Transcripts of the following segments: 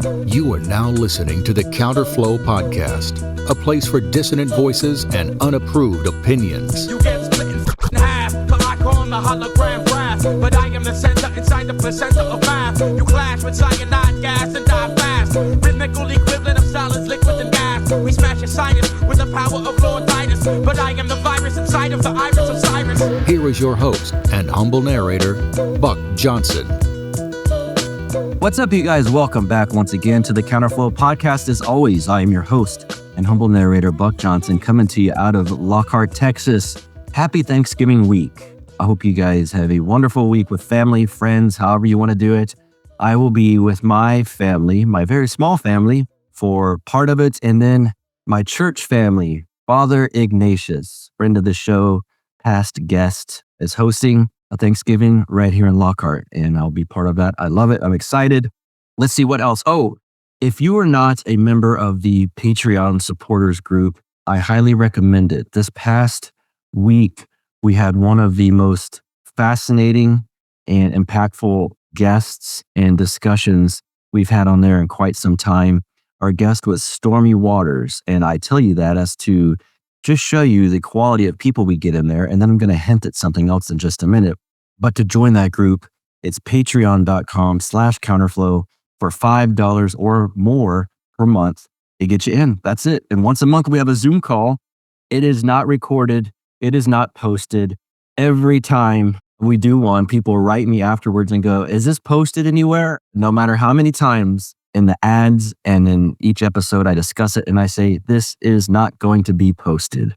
You are now listening to the Counterflow Podcast, a place for dissonant voices and unapproved opinions. You get split in half, but I call them the hologram brass. But I am the center inside the placenta of math. You clash with cyanide gas and die fast. Rhythmical equivalent of solids, liquid, and gas. We smash your sinus with the power of Lord Titus. But I am the virus inside of the iris of Cyrus. Here is your host and humble narrator, Buck Johnson. What's up, you guys? Welcome back once again to the Counterflow Podcast. As always, I am your host and humble narrator, Buck Johnson, coming to you out of Lockhart, Texas. Happy Thanksgiving week. I hope you guys have a wonderful week with family, friends, however you want to do it. I will be with my family, my very small family, for part of it, and then my church family. Father Ignatius, friend of the show, past guest, is hosting a Thanksgiving right here in Lockhart, and I'll be part of that. I love it. I'm excited. Let's see what else. Oh, if you are not a member of the Patreon supporters group, I highly recommend it. This past week, we had one of the most fascinating and impactful guests and discussions we've had on there in quite some time. Our guest was Stormy Waters, and I tell you that as to just show you the quality of people we get in there, and then I'm going to hint at something else in just a minute. But to join that group, it's patreon.com/counterflow for $5 or more per month. It gets you in. That's it. And once a month, we have a Zoom call. It is not recorded. It is not posted. Every time we do one, people write me afterwards and go, is this posted anywhere? No matter how many times in the ads and in each episode, I discuss it and I say, this is not going to be posted.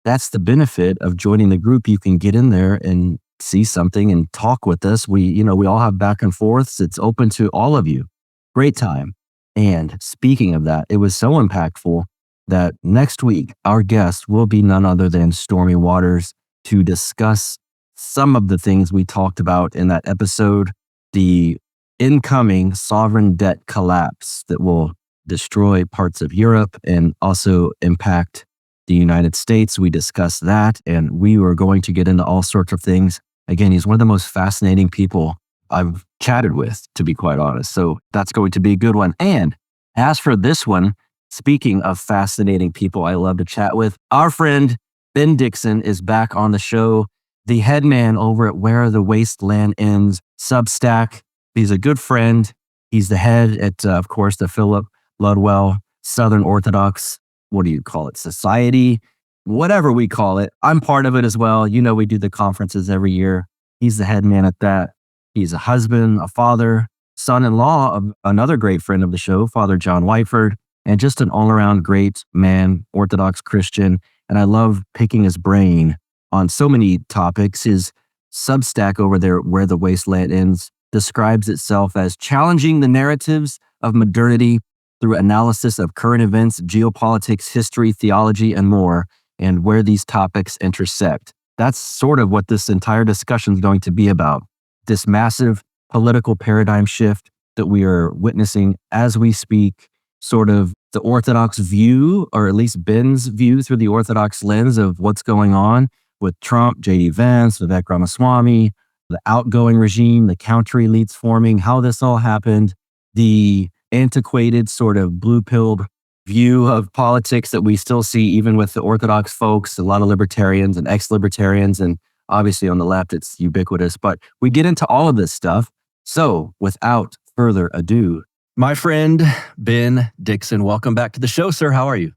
That's the benefit of joining the group. You can get in there and see something and talk with us. We all have back and forths. It's open to all of you. Great time. And speaking of that, it was so impactful that next week, our guest will be none other than Stormy Waters to discuss some of the things we talked about in that episode, the incoming sovereign debt collapse that will destroy parts of Europe and also impact the United States. We discussed that, and we were going to get into all sorts of things. Again, he's one of the most fascinating people I've chatted with, to be quite honest. So that's going to be a good one. And as for this one, speaking of fascinating people I love to chat with, our friend Ben Dixon is back on the show, the head man over at Where the Wasteland Ends Substack. He's a good friend. He's the head at, of course, the Philip Ludwell Southern Orthodox, what do you call it, Society, whatever we call it. I'm part of it as well. You know, we do the conferences every year. He's the head man at that. He's a husband, a father, son-in-law of another great friend of the show, Father John Whiteford, and just an all-around great man, Orthodox Christian. And I love picking his brain on so many topics. His Substack over there, Where the Wasteland Ends, describes itself as challenging the narratives of modernity through analysis of current events, geopolitics, history, theology, and more, and where these topics intersect. That's sort of what this entire discussion is going to be about. This massive political paradigm shift that we are witnessing as we speak, sort of the Orthodox view, or at least Ben's view through the Orthodox lens of what's going on with Trump, J.D. Vance, Vivek Ramaswamy, the outgoing regime, the counter elites forming, how this all happened, the antiquated sort of blue-pilled view of politics that we still see even with the Orthodox folks, a lot of libertarians and ex-libertarians, and obviously on the left, it's ubiquitous. But we get into all of this stuff. So without further ado, my friend, Ben Dixon, welcome back to the show, sir. How are you?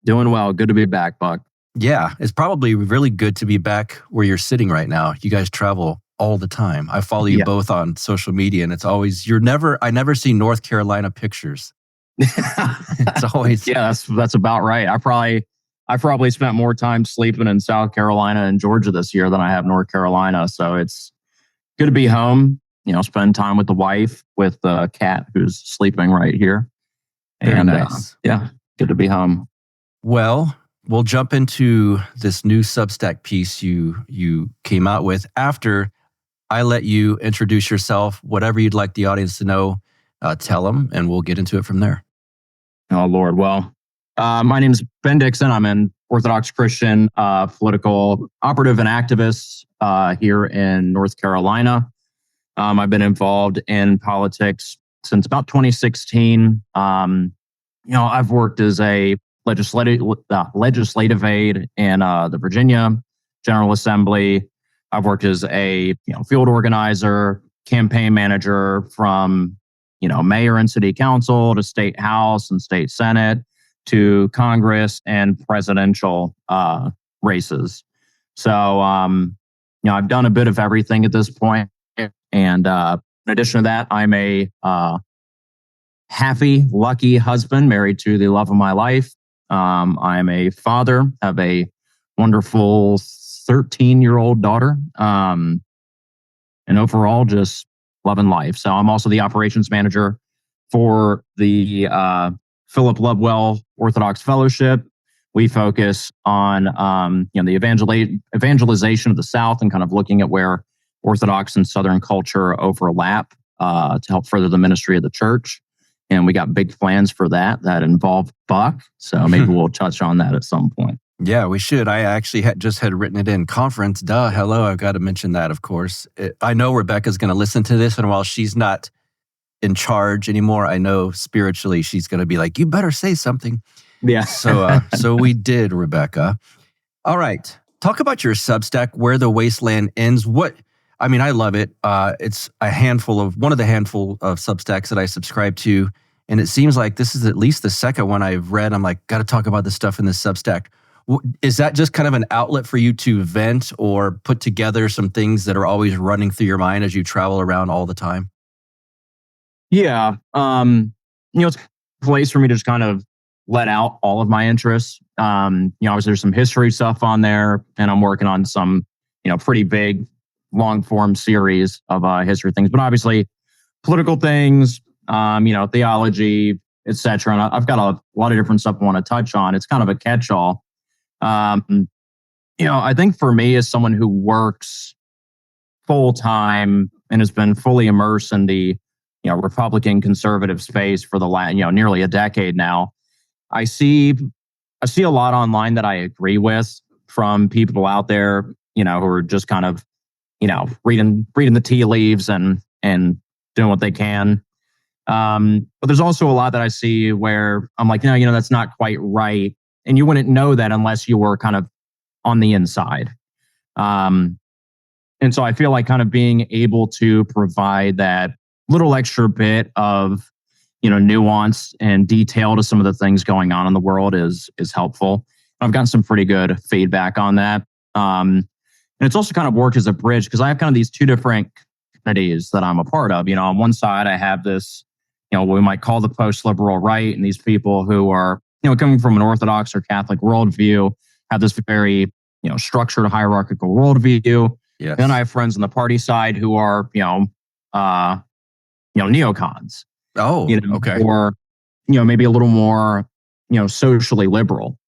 Doing well. Good to be back, Buck. Yeah, it's probably really good to be back where you're sitting right now. You guys travel all the time. I follow you both on social media, and it's always, I never see North Carolina pictures. It's always. Yeah, that's about right. I probably spent more time sleeping in South Carolina and Georgia this year than I have North Carolina. So it's good to be home, spend time with the wife, with the cat who's sleeping right here. Very nice. Yeah, good to be home. Well, we'll jump into this new Substack piece you came out with after I let you introduce yourself, whatever you'd like the audience to know, tell them, and we'll get into it from there. Oh, Lord. Well, my name is Ben Dixon. I'm an Orthodox Christian, political operative and activist here in North Carolina. I've been involved in politics since about 2016. I've worked as a legislative aide in the Virginia General Assembly. I've worked as a field organizer, campaign manager from mayor and city council to state house and state senate to Congress and presidential races. So I've done a bit of everything at this point. And in addition to that, I'm a happy, lucky husband, married to the love of my life. I'm a father, have a wonderful 13-year-old daughter, and overall just loving life. So I'm also the operations manager for the Philip Lovewell Orthodox Fellowship. We focus on the evangelization of the South and kind of looking at where Orthodox and Southern culture overlap to help further the ministry of the church. And we got big plans for that involve Buck. So maybe we'll touch on that at some point. Yeah, we should. I actually just had written it in. Conference, hello, I've got to mention that, of course. I know Rebecca's going to listen to this, and while she's not in charge anymore, I know spiritually she's going to be like, you better say something. Yeah. So we did, Rebecca. All right. Talk about your Substack, Where the Wasteland Ends. I love it. It's one of the handful of Substacks that I subscribe to. And it seems like this is at least the second one I've read. I'm like, got to talk about this stuff in this Substack. Is that just kind of an outlet for you to vent or put together some things that are always running through your mind as you travel around all the time? Yeah. It's a place for me to just kind of let out all of my interests. Obviously there's some history stuff on there, and I'm working on some, pretty big long form series of history things, but obviously political things, theology, etc. And I've got a lot of different stuff I want to touch on. It's kind of a catch-all. I think for me, as someone who works full time and has been fully immersed in the Republican conservative space for the last nearly a decade now, I see a lot online that I agree with from people out there, who are just kind of reading the tea leaves and doing what they can. But there's also a lot that I see where I'm like, no, that's not quite right. And you wouldn't know that unless you were kind of on the inside. And so I feel like kind of being able to provide that little extra bit of, nuance and detail to some of the things going on in the world is helpful. I've gotten some pretty good feedback on that. And it's also kind of worked as a bridge because I have kind of these two different communities that I'm a part of. On one side, I have this, we might call the post-liberal right, and these people who are, coming from an Orthodox or Catholic worldview, have this very, structured hierarchical worldview. Yes. Then I have friends on the party side who are, neocons. Oh, okay. Or, maybe a little more, socially liberal.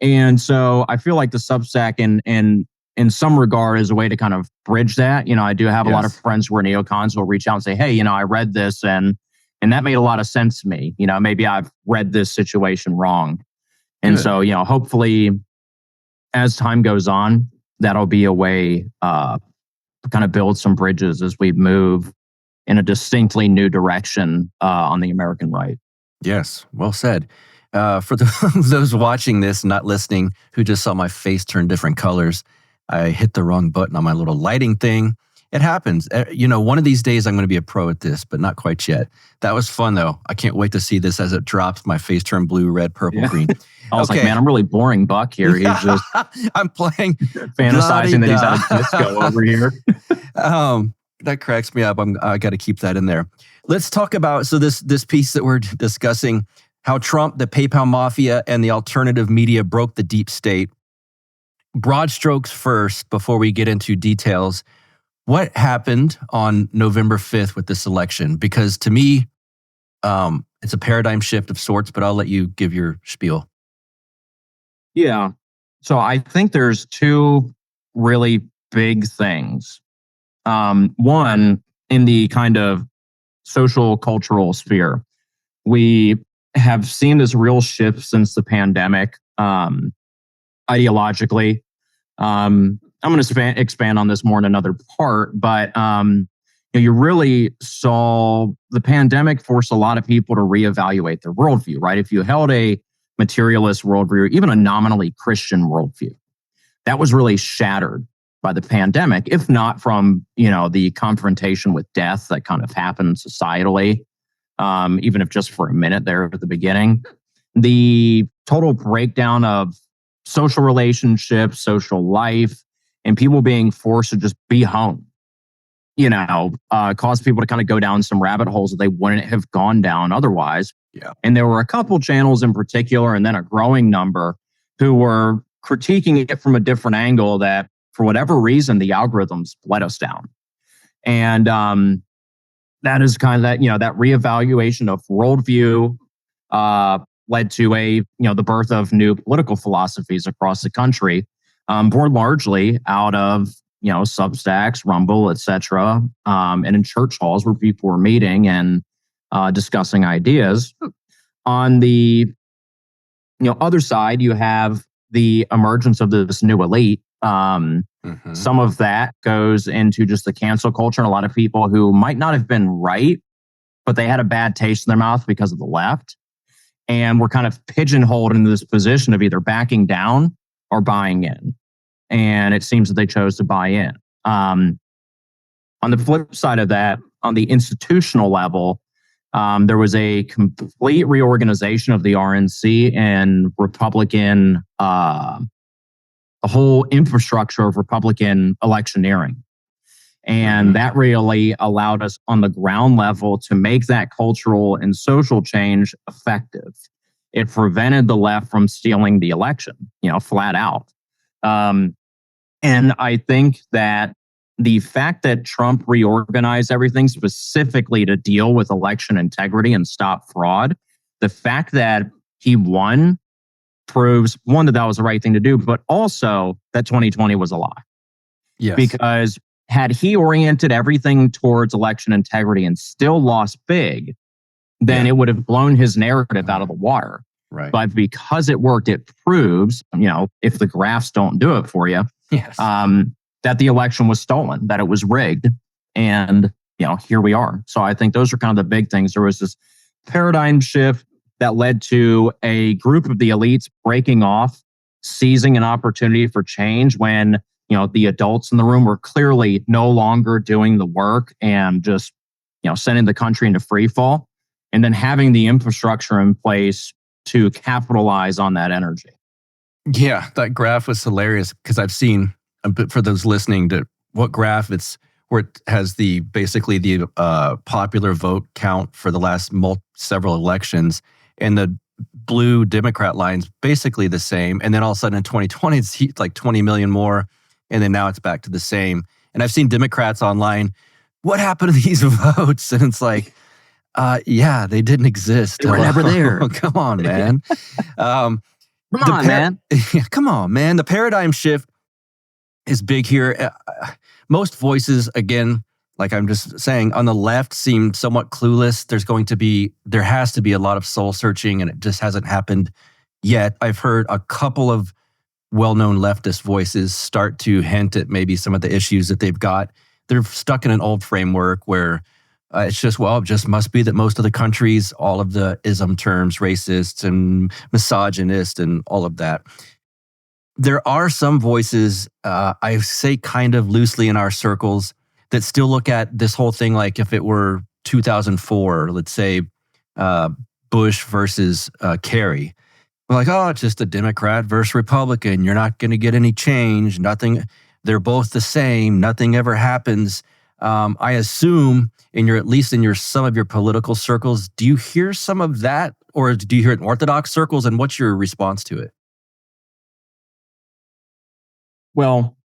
And so I feel like the Substack in some regard is a way to kind of bridge that. I do have a lot of friends who are neocons who will reach out and say, hey, I read this and that made a lot of sense to me. Maybe I've read this situation wrong. And Good. So, hopefully as time goes on, that'll be a way to kind of build some bridges as we move in a distinctly new direction on the American right. Yes, well said. For those watching this, not listening, who just saw my face turn different colors, I hit the wrong button on my little lighting thing. It happens. One of these days I'm going to be a pro at this, but not quite yet. That was fun, though. I can't wait to see this as it drops. My face turned blue, red, purple, green. I was like, man, I'm really boring Buck here. He's just I'm playing fantasizing that he's at a disco over here. That cracks me up. I got to keep that in there. Let's talk about this piece that we're discussing, how Trump, the PayPal mafia, and the alternative media broke the deep state. Broad strokes first, before we get into details. What happened on November 5th with this election? Because to me, it's a paradigm shift of sorts, but I'll let you give your spiel. Yeah. So I think there's two really big things. One, in the kind of social cultural sphere, we have seen this real shift since the pandemic, ideologically. I'm going to expand on this more in another part, but you really saw the pandemic force a lot of people to reevaluate their worldview, right? If you held a materialist worldview, or even a nominally Christian worldview, that was really shattered by the pandemic, if not from, the confrontation with death that kind of happened societally, even if just for a minute there at the beginning. The total breakdown of social relationships, social life, and people being forced to just be home, caused people to kind of go down some rabbit holes that they wouldn't have gone down otherwise. Yeah. And there were a couple channels in particular, and then a growing number, who were critiquing it from a different angle that, for whatever reason, the algorithms led us down. And that is kind of that reevaluation of worldview led to the birth of new political philosophies across the country, born largely out of Substacks, Rumble, etc., and in church halls where people were meeting and discussing ideas. On the other side, you have the emergence of this new elite. Some of that goes into just the cancel culture, and a lot of people who might not have been right, but they had a bad taste in their mouth because of the left, and were kind of pigeonholed into this position of either backing down or buying in. And it seems that they chose to buy in. On the flip side of that, on the institutional level, there was a complete reorganization of the RNC and Republican, the whole infrastructure of Republican electioneering. And that really allowed us on the ground level to make that cultural and social change effective. It prevented the left from stealing the election, flat out. And I think that the fact that Trump reorganized everything specifically to deal with election integrity and stop fraud, the fact that he won proves, one, that was the right thing to do, but also that 2020 was a lie. Yes. Because had he oriented everything towards election integrity and still lost big, then it would have blown his narrative out of the water. Right. But because it worked, it proves, if the graphs don't do it for you, yes. That the election was stolen, that it was rigged. And, here we are. So I think those are kind of the big things. There was this paradigm shift that led to a group of the elites breaking off, seizing an opportunity for change when, the adults in the room were clearly no longer doing the work and just, sending the country into free fall, and then having the infrastructure in place to capitalize on that energy. Yeah, that graph was hilarious because I've seen, for those listening, to what graph it's where it has basically the popular vote count for the last several elections, and the blue Democrat line's basically the same, and then all of a sudden in 2020 it's like 20 million more, and then now it's back to the same. And I've seen Democrats online, what happened to these votes? And it's like, yeah, they didn't exist. They were never there. Come on, man. Come on, man. Come on, man. The paradigm shift is big here. Most voices, again, like I'm just saying, on the left seem somewhat clueless. There has to be a lot of soul searching, and it just hasn't happened yet. I've heard a couple of well-known leftist voices start to hint at maybe some of the issues that they've got. They're stuck in an old framework where it's just, it just must be that most of the countries, all of the ism terms, racist and misogynist and all of that. There are some voices, I say kind of loosely in our circles, that still look at this whole thing like if it were 2004, let's say Bush versus Kerry. We're like, oh, it's just a Democrat versus Republican. You're not going to get any change. Nothing. They're both the same. Nothing ever happens. I assume at least in some of your political circles, do you hear some of that, or do you hear it in Orthodox circles? And what's your response to it? Well,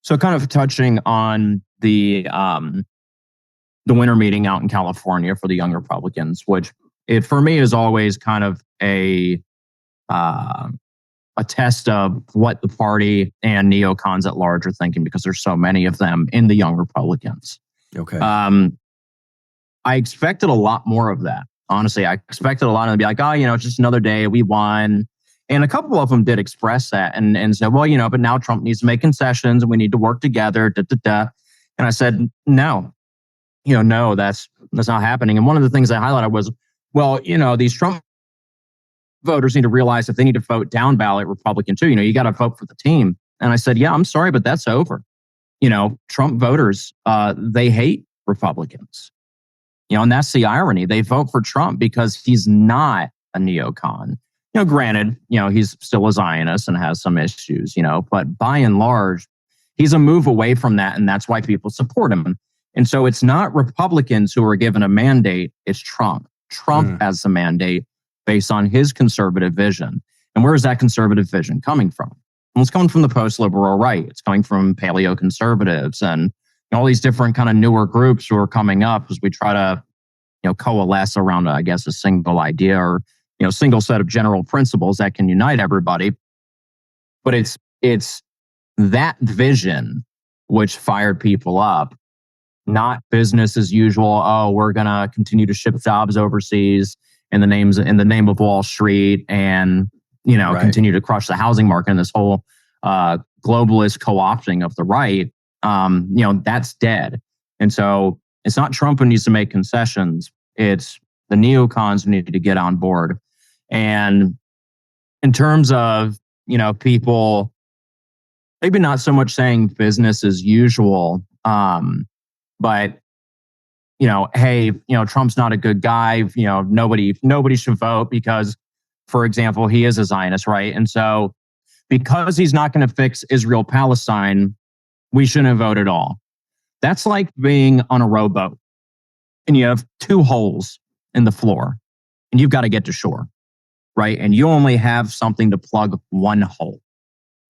so kind of touching on the winter meeting out in California for the young Republicans, which for me is always kind of a test of what the party and neocons at large are thinking, because there's so many of them in the young Republicans. Okay. I expected a lot more of that. Honestly, I expected a lot of them to be like, oh, it's just another day, we won. And a couple of them did express that and said, well, but now Trump needs to make concessions and we need to work together. And I said, no, no, that's not happening. And one of the things I highlighted was, well, these Trump voters need to realize if they need to vote down ballot Republican too, you got to vote for the team. And I said, yeah, I'm sorry, but that's over. Trump voters, they hate Republicans. And that's the irony. They vote for Trump because he's not a neocon. Granted, he's still a Zionist and has some issues, but by and large, he's a move away from that. And that's why people support him. And so it's not Republicans who are given a mandate. It's Trump. Trump has the mandate based on his conservative vision. And where is that conservative vision coming from? Well, it's coming from the post-liberal right. It's coming from paleo-conservatives and all these different kind of newer groups who are coming up as we try to, coalesce around, I guess, a single idea or, single set of general principles that can unite everybody. But it's that vision which fired people up, not business as usual. Oh, we're going to continue to ship jobs overseas in the name of Wall Street and, continue to crush the housing market and this whole globalist co-opting of the right. That's dead. And so it's not Trump who needs to make concessions. It's the neocons who need to get on board. And in terms of, people maybe not so much saying business as usual, but, hey, Trump's not a good guy. Nobody should vote because, for example, he is a Zionist, right? And so because he's not going to fix Israel-Palestine, we shouldn't vote at all. That's like being on a rowboat and you have 2 holes in the floor and you've got to get to shore, right? And you only have something to plug 1 hole.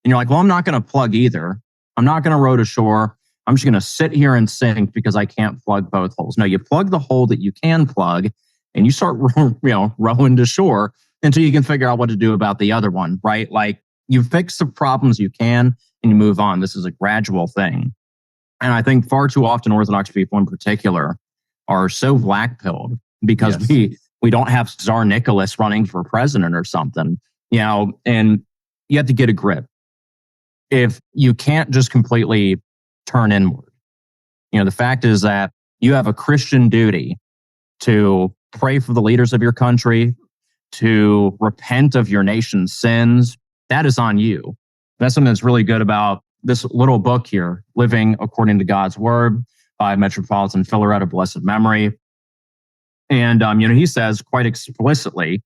And you're like, well, I'm not going to plug either. I'm not going to row to shore. I'm just going to sit here and sink because I can't plug both holes. No, you plug the hole that you can plug and you start rowing to shore until you can figure out what to do about the other one, right? Like you fix the problems you can and you move on. This is a gradual thing. And I think far too often Orthodox people in particular are so black-pilled because we don't have Tsar Nicholas running for president or something, and you have to get a grip. If you can't just completely turn inward, the fact is that you have a Christian duty to pray for the leaders of your country, to repent of your nation's sins. That is on you. That's something that's really good about this little book here, Living According to God's Word by Metropolitan Filaret of blessed memory. And, he says quite explicitly,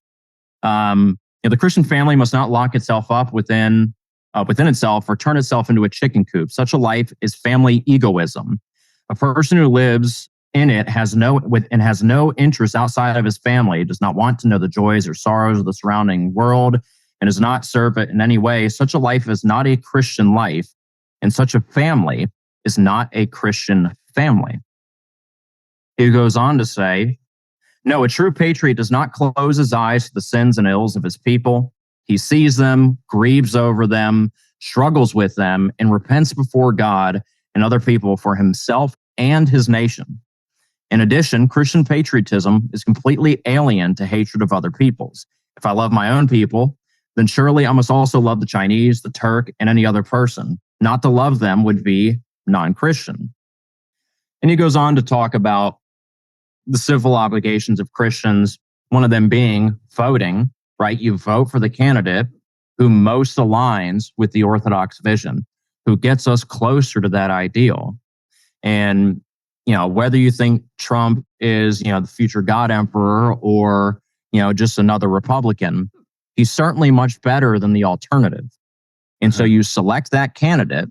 the Christian family must not lock itself up within itself or turn itself into a chicken coop. Such a life is family egoism. A person who lives in it has no interest outside of his family, does not want to know the joys or sorrows of the surrounding world, and does not serve it in any way. Such a life is not a Christian life, and such a family is not a Christian family. He goes on to say, no, a true patriot does not close his eyes to the sins and ills of his people. He sees them, grieves over them, struggles with them, and repents before God and other people for himself and his nation. In addition, Christian patriotism is completely alien to hatred of other peoples. If I love my own people, then surely I must also love the Chinese, the Turk, and any other person. Not to love them would be non-Christian. And he goes on to talk about the civil obligations of Christians, one of them being voting, right? You vote for the candidate who most aligns with the Orthodox vision, who gets us closer to that ideal. And, whether you think Trump is, the future God emperor or, just another Republican, he's certainly much better than the alternative. And so you select that candidate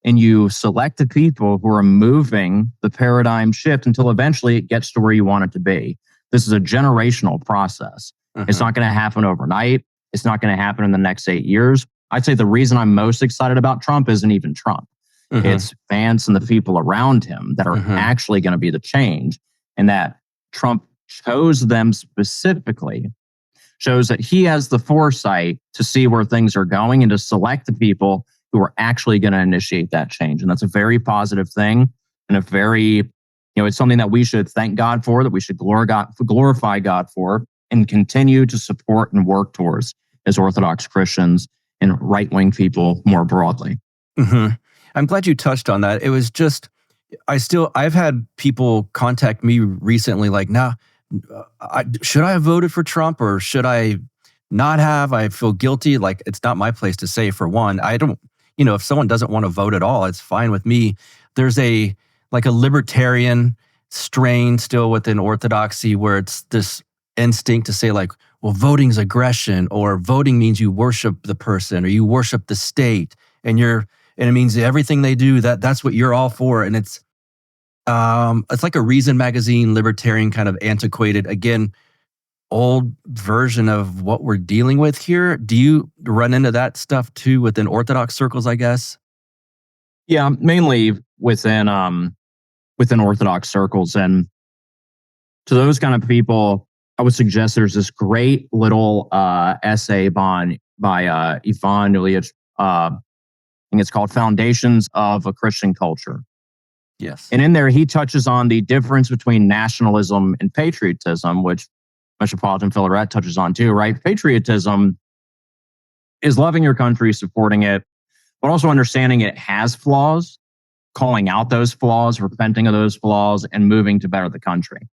and you select the people who are moving the paradigm shift until eventually it gets to where you want it to be. This is a generational process. It's not going to happen overnight. It's not going to happen in the next 8 years. I'd say the reason I'm most excited about Trump isn't even Trump. It's Vance and the people around him that are actually going to be the change. And that Trump chose them specifically shows that he has the foresight to see where things are going and to select the people who are actually going to initiate that change. And that's a very positive thing and a very, it's something that we should thank God for, that we should glorify God for, and continue to support and work towards as Orthodox Christians and right-wing people more broadly. I'm glad you touched on that. It was just, I've had people contact me recently like, nah, should I have voted for Trump or should I not have? I feel guilty. Like, it's not my place to say, for one. I don't, if someone doesn't want to vote at all, it's fine with me. There's a libertarian strain still within Orthodoxy where it's this instinct to say like, well, voting's aggression, or voting means you worship the person or you worship the state, and it means everything they do, that's what you're all for. And it's like a Reason magazine, libertarian kind of antiquated, again, old version of what we're dealing with here. Do you run into that stuff too within Orthodox circles, I guess? Yeah, mainly within Orthodox circles. And to those kind of people, I would suggest there's this great little essay by Ivan Ilyich, I think it's called Foundations of a Christian Culture. Yes. And in there, he touches on the difference between nationalism and patriotism, which Metropolitan Filaret touches on too, right? Patriotism is loving your country, supporting it, but also understanding it has flaws, calling out those flaws, repenting of those flaws, and moving to better the country.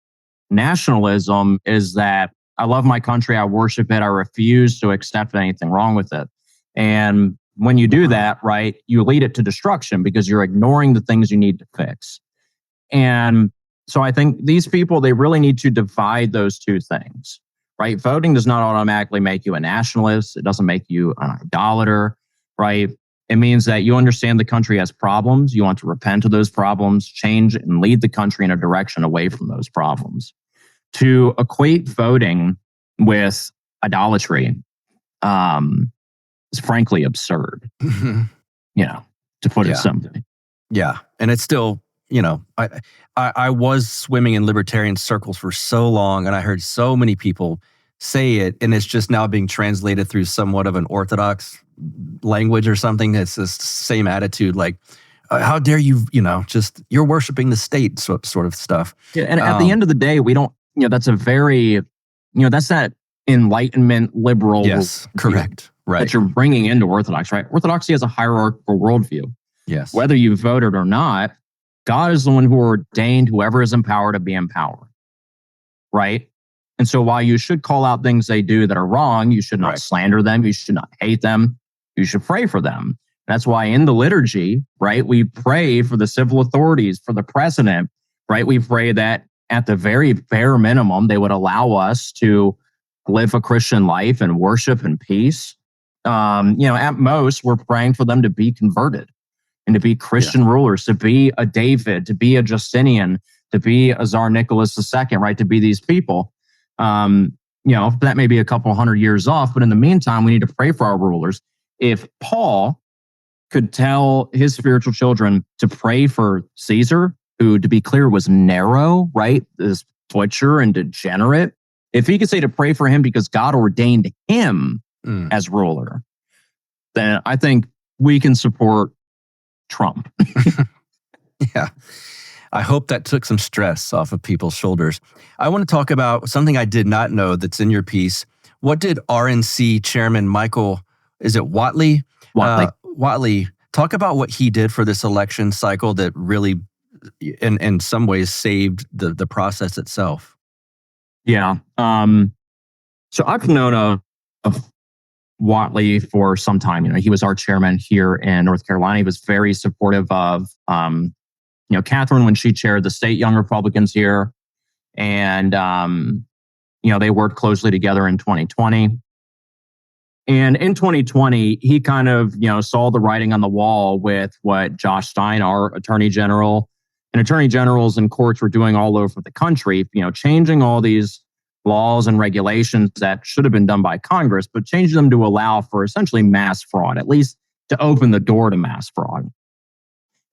Nationalism is that I love my country, I worship it, I refuse to accept anything wrong with it. And when you do that, right, you lead it to destruction because you're ignoring the things you need to fix. And so I think these people, they really need to divide those two things, right? Voting does not automatically make you a nationalist. It doesn't make you an idolater, right? It means that you understand the country has problems. You want to repent of those problems, change and lead the country in a direction away from those problems. To equate voting with idolatry is frankly absurd, to put it simply. Yeah. And it's still, I was swimming in libertarian circles for so long, and I heard so many people say it, and it's just now being translated through somewhat of an Orthodox language or something. It's this same attitude, like, how dare you, just you're worshiping the state sort of stuff. Yeah, and at the end of the day, we don't, that's a very, that's that Enlightenment liberal. Yes, correct. Right. That you're bringing into Orthodox, right? Orthodoxy has a hierarchical worldview. Yes. Whether you voted or not, God is the one who ordained whoever is in power to be in power, right? And so while you should call out things they do that are wrong, you should not slander them. You should not hate them. You should pray for them. That's why in the liturgy, right, we pray for the civil authorities, for the president, right? We pray that at the very bare minimum, they would allow us to live a Christian life and worship in peace. At most, we're praying for them to be converted and to be Christian rulers, to be a David, to be a Justinian, to be a Tsar Nicholas II, right? To be these people. That may be a couple hundred years off, but in the meantime, we need to pray for our rulers. If Paul could tell his spiritual children to pray for Caesar, who, to be clear, was Nero, right? This butcher and degenerate. If he could say to pray for him because God ordained him as ruler, then I think we can support Trump. Yeah. I hope that took some stress off of people's shoulders. I want to talk about something I did not know that's in your piece. What did RNC Chairman Michael, is it Whatley? Whatley, talk about what he did for this election cycle that really, in some ways, saved the process itself. Yeah. So I've known of Whatley for some time. He was our chairman here in North Carolina. He was very supportive of, Catherine when she chaired the state Young Republicans here. And, they worked closely together in 2020. And in 2020, he kind of, saw the writing on the wall with what Josh Stein, our attorney general, and attorney generals and courts were doing all over the country, changing all these laws and regulations that should have been done by Congress, but changing them to allow for essentially mass fraud, at least to open the door to mass fraud.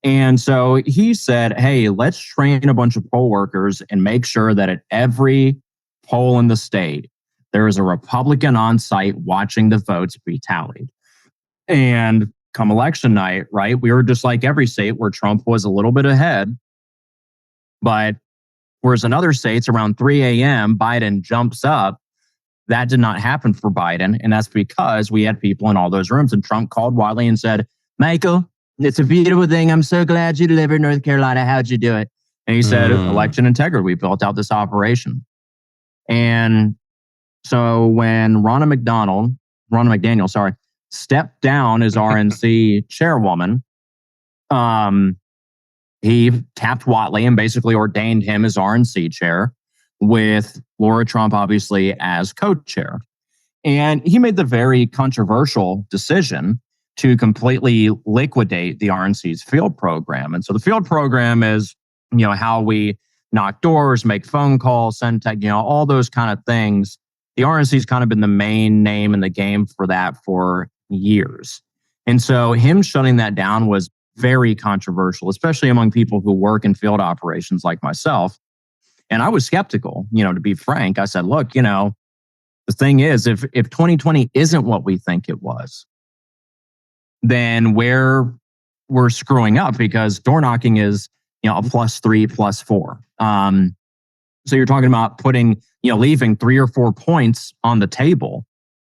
And so he said, hey, let's train a bunch of poll workers and make sure that at every poll in the state, there is a Republican on site watching the votes be tallied. And come election night, right, we were just like every state where Trump was a little bit ahead. But whereas in other states around 3 a.m., Biden jumps up. That did not happen for Biden. And that's because we had people in all those rooms. And Trump called Whatley and said, Michael, It's a beautiful thing. I'm so glad you delivered North Carolina. How'd you do it? And he said, election integrity. We built out this operation. And so when Ronna McDaniel, stepped down as RNC chairwoman, he tapped Whatley and basically ordained him as RNC chair, with Laura Trump obviously as co-chair. And he made the very controversial decision to completely liquidate the RNC's field program. And so the field program is, how we knock doors, make phone calls, send tech, all those kind of things. The RNC's kind of been the main name in the game for that for years. And so him shutting that down was very controversial, especially among people who work in field operations like myself. And I was skeptical, to be frank. I said, look, the thing is, if 2020 isn't what we think it was, then we're screwing up, because door knocking is, a +3, +4. So you're talking about putting, leaving 3 or 4 points on the table,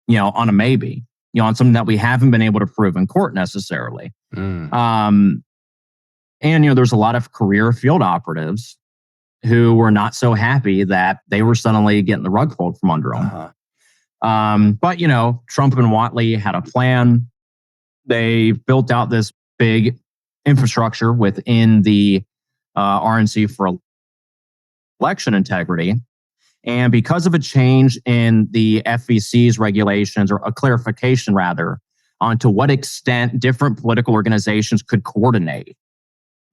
on a maybe, on something that we haven't been able to prove in court necessarily. And, there's a lot of career field operatives who were not so happy that they were suddenly getting the rug pulled from under them. But, Trump and Whatley had a plan. They built out this big infrastructure within the RNC for election integrity. And because of a change in the FEC's regulations, or a clarification rather, on to what extent different political organizations could coordinate,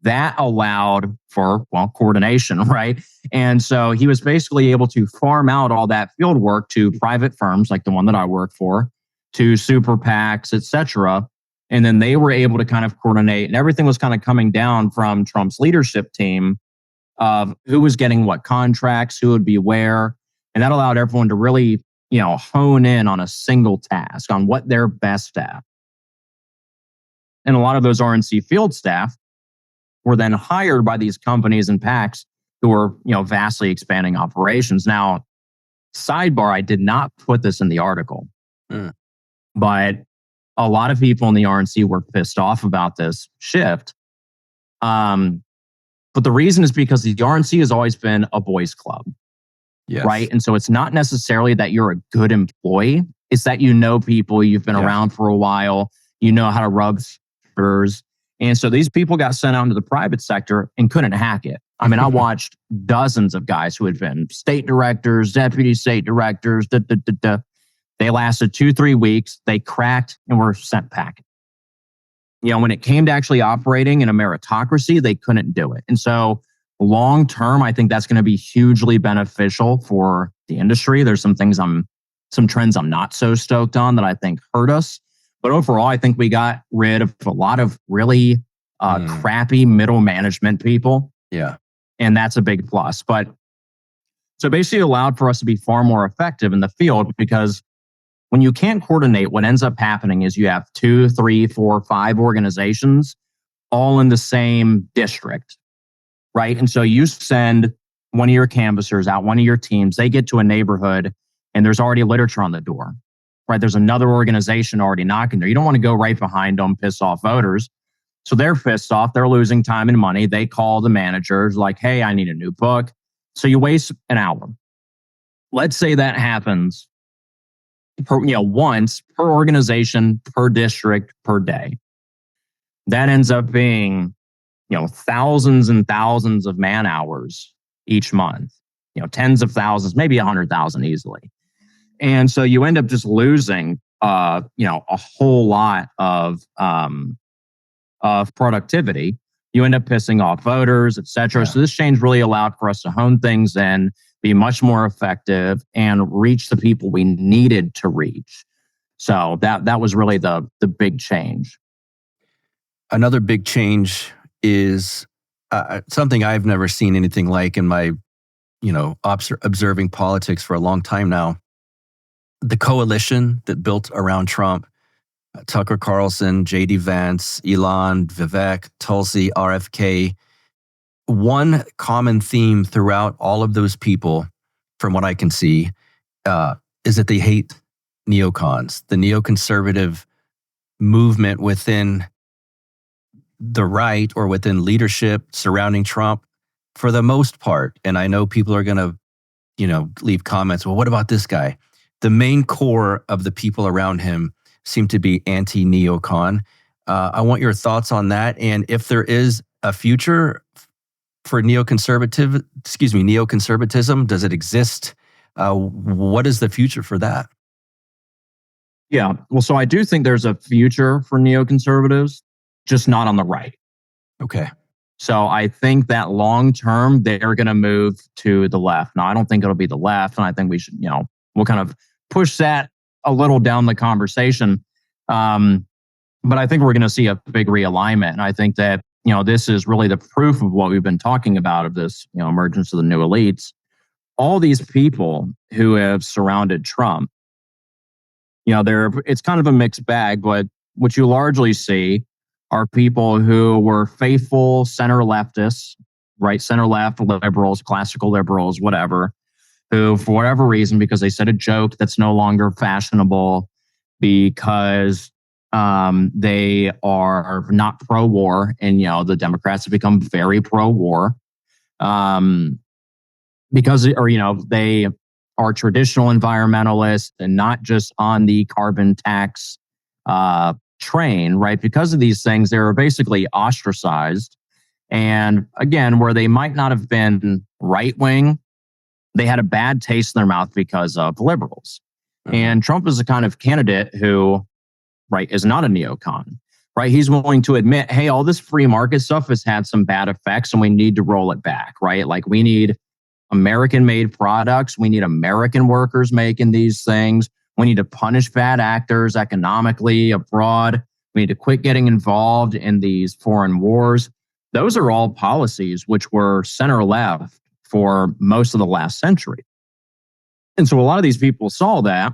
that allowed for, coordination, right? And so he was basically able to farm out all that field work to private firms like the one that I work for, to super PACs, etc. And then they were able to kind of coordinate, and everything was kind of coming down from Trump's leadership team of who was getting what contracts, who would be where. And that allowed everyone to really, hone in on a single task, on what they're best at. And a lot of those RNC field staff were then hired by these companies and PACs who were, vastly expanding operations. Now, sidebar, I did not put this in the article, but a lot of people in the RNC were pissed off about this shift. But the reason is because the RNC has always been a boys' club, right? And so it's not necessarily that you're a good employee. It's that people, you've been around for a while, you know how to rub shoulders. And so these people got sent out into the private sector and couldn't hack it. I mean, I watched dozens of guys who had been state directors, deputy state directors. They lasted 2-3 weeks. They cracked and were sent packing. When it came to actually operating in a meritocracy, they couldn't do it. And so long term, I think that's going to be hugely beneficial for the industry. There's some trends I'm not so stoked on that I think hurt us. But overall, I think we got rid of a lot of really crappy middle management people. Yeah. And that's a big plus. But so basically it allowed for us to be far more effective in the field, because when you can't coordinate, what ends up happening is you have 2, 3, 4, 5 organizations all in the same district, right? And so you send one of your canvassers out, one of your teams, they get to a neighborhood and there's already literature on the door, right? There's another organization already knocking there. You don't want to go right behind them, piss off voters. So they're pissed off. They're losing time and money. They call the managers like, hey, I need a new book. So you waste an hour. Let's say that happens once per organization, per district, per day. That ends up being, thousands and thousands of man hours each month, tens of thousands, maybe 100,000 easily. And so you end up just losing, a whole lot of productivity. You end up pissing off voters, et cetera. Yeah. So this change really allowed for us to hone things in, be much more effective, and reach the people we needed to reach. So that was really the big change. Another big change is something I've never seen anything like in my, observing politics for a long time now. The coalition that built around Trump, Tucker Carlson, J.D. Vance, Elon, Vivek, Tulsi, RFK. One common theme throughout all of those people, from what I can see, is that they hate neocons. The neoconservative movement within the right or within leadership surrounding Trump, for the most part, and I know people are going to, leave comments, well, what about this guy? The main core of the people around him seem to be anti-neocon. I want your thoughts on that. And if there is a future for neoconservatism, does it exist? What is the future for that? Yeah. Well, so I do think there's a future for neoconservatives, just not on the right. Okay. So I think that long term, they're going to move to the left. Now, I don't think it'll be the left. And I think we should, we'll kind of push that a little down the conversation. But I think we're going to see a big realignment. And I think that, this is really the proof of what we've been talking about of this, emergence of the new elites. All these people who have surrounded Trump, it's kind of a mixed bag, but what you largely see are people who were faithful center leftists, right? Center left liberals, classical liberals, whatever, who for whatever reason, because they said a joke that's no longer fashionable, because they are not pro-war, and the Democrats have become very pro-war, because they are traditional environmentalists and not just on the carbon tax train, right? Because of these things, they were basically ostracized. And again, where they might not have been right-wing, they had a bad taste in their mouth because of liberals. And Trump is the kind of candidate who, right, is not a neocon, right? He's willing to admit, hey, all this free market stuff has had some bad effects and we need to roll it back, right? Like we need American-made products. We need American workers making these things. We need to punish bad actors economically abroad. We need to quit getting involved in these foreign wars. Those are all policies which were center-left for most of the last century. And so a lot of these people saw that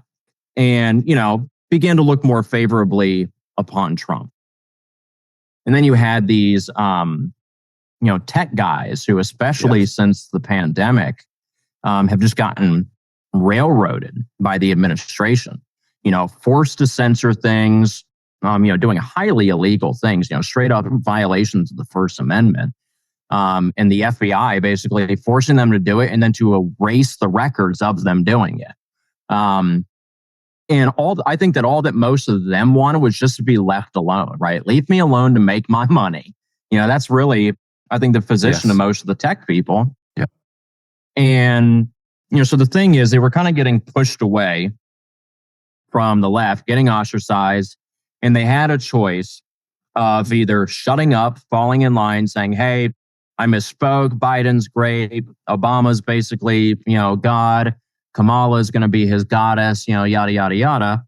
and, began to look more favorably upon Trump. And then you had these, tech guys who, especially since the pandemic, have just gotten railroaded by the administration, forced to censor things, doing highly illegal things, straight up violations of the First Amendment. And the FBI basically forcing them to do it and then to erase the records of them doing it. And I think that all that most of them wanted was just to be left alone, right? Leave me alone to make my money. That's really, I think, the position of most of the tech people. Yeah. And, so the thing is, they were kind of getting pushed away from the left, getting ostracized, and they had a choice of either shutting up, falling in line, saying, hey, I misspoke, Biden's great, Obama's basically, God, Kamala's going to be his goddess, yada, yada, yada.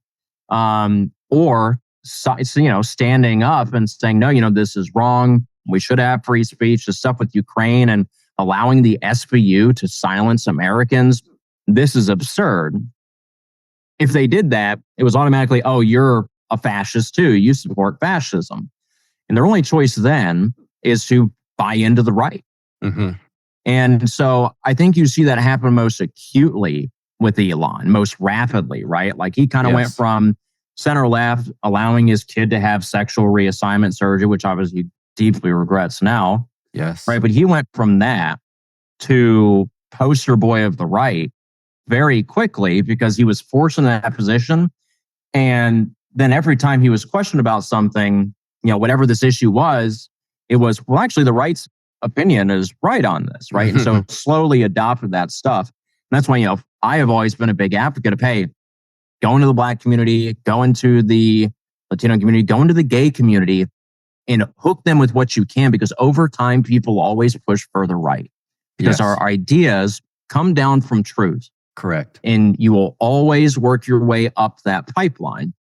Or, standing up and saying, no, this is wrong. We should have free speech. The stuff with Ukraine and allowing the SVU to silence Americans, this is absurd. If they did that, it was automatically, oh, you're a fascist too. You support fascism. And their only choice then is to buy into the right. Mm-hmm. And so I think you see that happen most acutely with Elon, most rapidly, right? Like he kind of went from center left, allowing his kid to have sexual reassignment surgery, which obviously deeply regrets now. Yes. Right. But he went from that to poster boy of the right very quickly because he was forced in that position. And then every time he was questioned about something, whatever this issue was, it was, well, actually the right's opinion is right on this. Right. And so slowly adopted that stuff. And that's why, I have always been a big advocate of, hey, go into the Black community, go into the Latino community, go into the gay community, and hook them with what you can, because over time, people always push further right. Because our ideas come down from truth. Correct. And you will always work your way up that pipeline.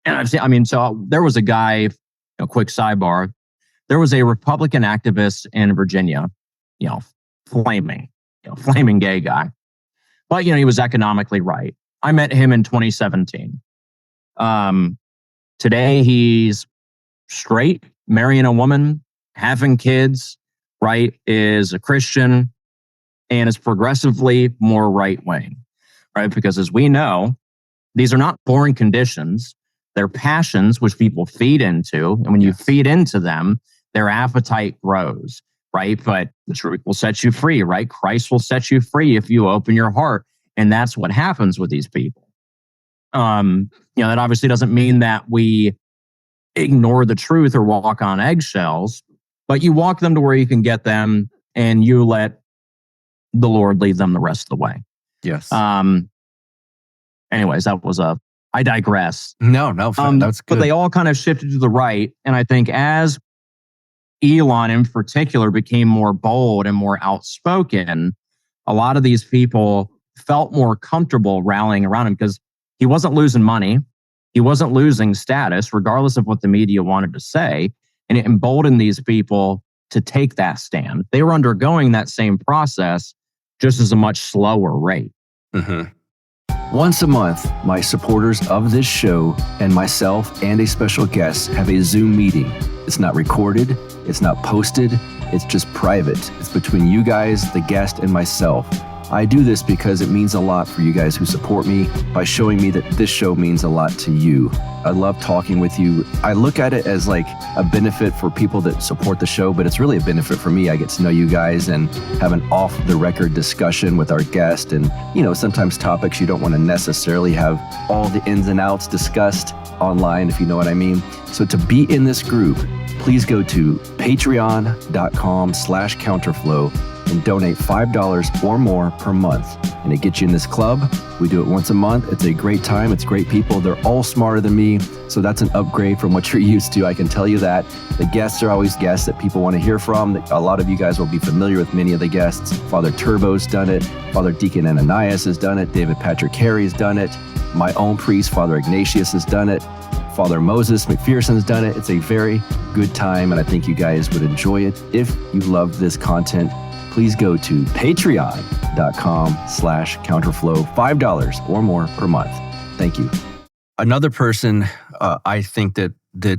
And I've seen, so there was a guy, quick sidebar, there was a Republican activist in Virginia, flaming gay guy. But, he was economically right. I met him in 2017. Today, he's straight, marrying a woman, having kids, right, is a Christian, and is progressively more right-wing, right? Because as we know, these are not boring conditions. They're passions which people feed into. And when you feed into them, their appetite grows, right? But the truth will set you free, right? Christ will set you free if you open your heart. And that's what happens with these people. That obviously doesn't mean that we ignore the truth or walk on eggshells, but you walk them to where you can get them and you let the Lord lead them the rest of the way. Yes. Anyways, I digress. No, that's good. But they all kind of shifted to the right. And I think as Elon in particular became more bold and more outspoken, a lot of these people felt more comfortable rallying around him because he wasn't losing money. He wasn't losing status, regardless of what the media wanted to say. And it emboldened these people to take that stand. They were undergoing that same process, just as a much slower rate. Mm-hmm. Once a month, my supporters of this show and myself and a special guest have a Zoom meeting. It's not recorded. It's not posted. It's just private. It's between you guys, the guest, and myself. I do this because it means a lot for you guys who support me by showing me that this show means a lot to you. I love talking with you. I look at it as like a benefit for people that support the show, but it's really a benefit for me. I get to know you guys and have an off-the-record discussion with our guest. And, sometimes topics you don't want to necessarily have all the ins and outs discussed online, if you know what I mean. So to be in this group, please go to patreon.com/counterflow and donate $5 or more per month. And it gets you in this club. We do it once a month. It's a great time. It's great people. They're all smarter than me. So that's an upgrade from what you're used to. I can tell you that. The guests are always guests that people want to hear from. A lot of you guys will be familiar with many of the guests. Father Turbo's done it. Father Deacon Ananias has done it. David Patrick Harry's done it. My own priest, Father Ignatius, has done it. Father Moses McPherson's done it. It's a very good time, and I think you guys would enjoy it. If you love this content, please go to patreon.com/counterflow, $5 or more per month. Thank you. Another person I think that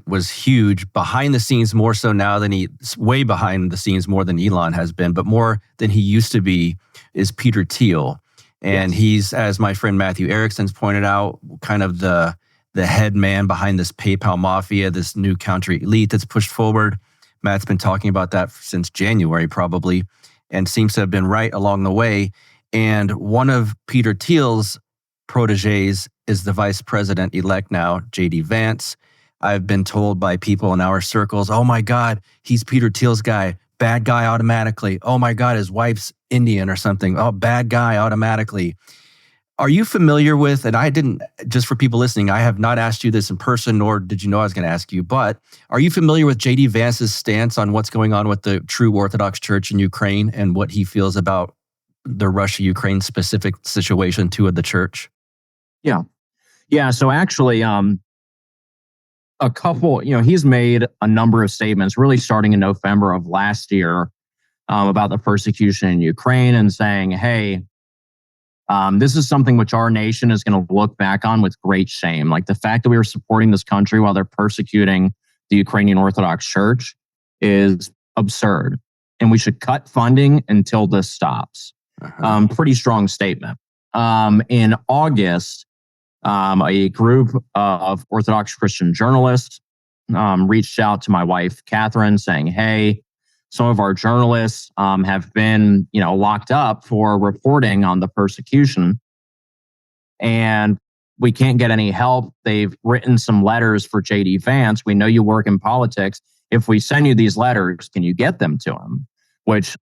was huge behind the scenes, more so now than way behind the scenes more than Elon has been, but more than he used to be, is Peter Thiel. And He's, as my friend Matthew Erickson's pointed out, kind of the head man behind this PayPal mafia, this new counter elite that's pushed forward. Matt's been talking about that since January probably, and seems to have been right along the way. And one of Peter Thiel's proteges is the vice president-elect now, J.D. Vance. I've been told by people in our circles, oh my God, he's Peter Thiel's guy. Bad guy automatically. Oh my God, his wife's Indian or something. Oh, bad guy automatically. Are you familiar with, and I didn't, just for people listening, I have not asked you this in person, nor did you know I was going to ask you, but are you familiar with J.D. Vance's stance on what's going on with the true Orthodox Church in Ukraine and what he feels about the Russia-Ukraine specific situation to the church? Yeah. So actually, he's made a number of statements really starting in November of last year about the persecution in Ukraine and saying, hey, this is something which our nation is going to look back on with great shame. Like the fact that we were supporting this country while they're persecuting the Ukrainian Orthodox Church is absurd. And we should cut funding until this stops. Pretty strong statement. In August, a group of Orthodox Christian journalists reached out to my wife, Catherine, saying, hey, some of our journalists have been, locked up for reporting on the persecution, and we can't get any help. They've written some letters for J.D. Vance. We know you work in politics. If we send you these letters, can you get them to him? Which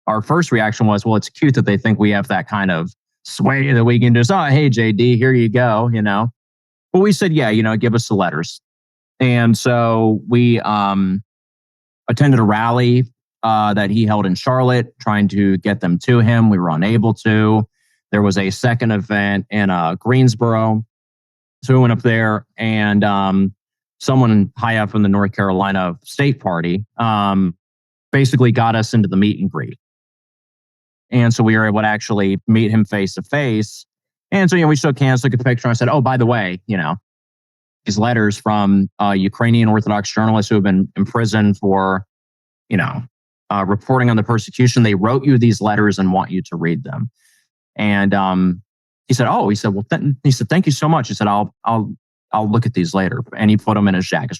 our first reaction was, well, it's cute that they think we have that kind of sway that we can just, oh, hey, JD, here you go, But we said, yeah, give us the letters. And so we attended a rally that he held in Charlotte, trying to get them to him. We were unable to. There was a second event in Greensboro. So we went up there, and someone high up from the North Carolina State Party basically got us into the meet and greet. And so we were able to actually meet him face to face. And so, we shook hands, took a picture. And I said, oh, by the way, these letters from Ukrainian Orthodox journalists who have been imprisoned for, reporting on the persecution. They wrote you these letters and want you to read them. And he said, thank you so much. He said, I'll look at these later. And he put them in his jacket.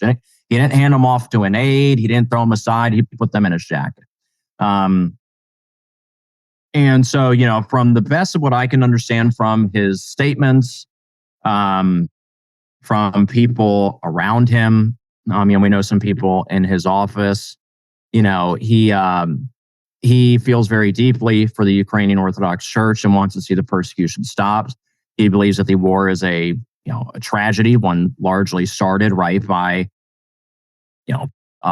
He didn't hand them off to an aide. He didn't throw them aside. He put them in his jacket. And so, from the best of what I can understand from his statements, from people around him, we know some people in his office, he feels very deeply for the Ukrainian Orthodox Church and wants to see the persecution stopped. He believes that the war is a tragedy, one largely started by,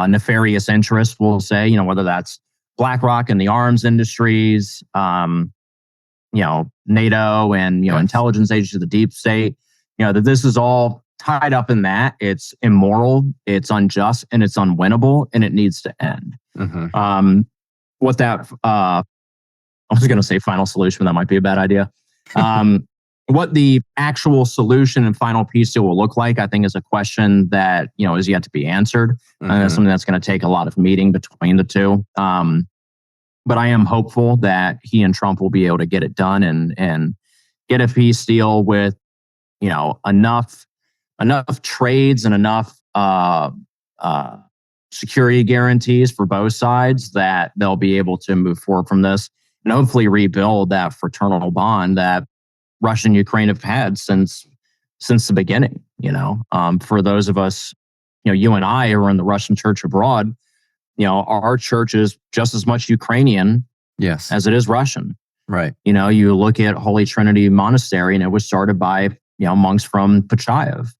nefarious interests, we'll say, whether that's BlackRock and the arms industries, NATO and, intelligence agencies, the deep state, that this is all tied up in that. It's immoral, it's unjust, and it's unwinnable, and it needs to end. Mm-hmm. I was going to say final solution, but that might be a bad idea. What the actual solution and final peace deal will look like, I think, is a question that, is yet to be answered. Mm-hmm. And it's something that's going to take a lot of meeting between the two. But I am hopeful that he and Trump will be able to get it done and get a peace deal with, enough trades and enough security guarantees for both sides that they'll be able to move forward from this and hopefully rebuild that fraternal bond that Russia and Ukraine have had since the beginning. For those of us, you and I who are in the Russian church abroad, our church is just as much Ukrainian as it is Russian. Right. You look at Holy Trinity Monastery, and it was started by, monks from Pachayev.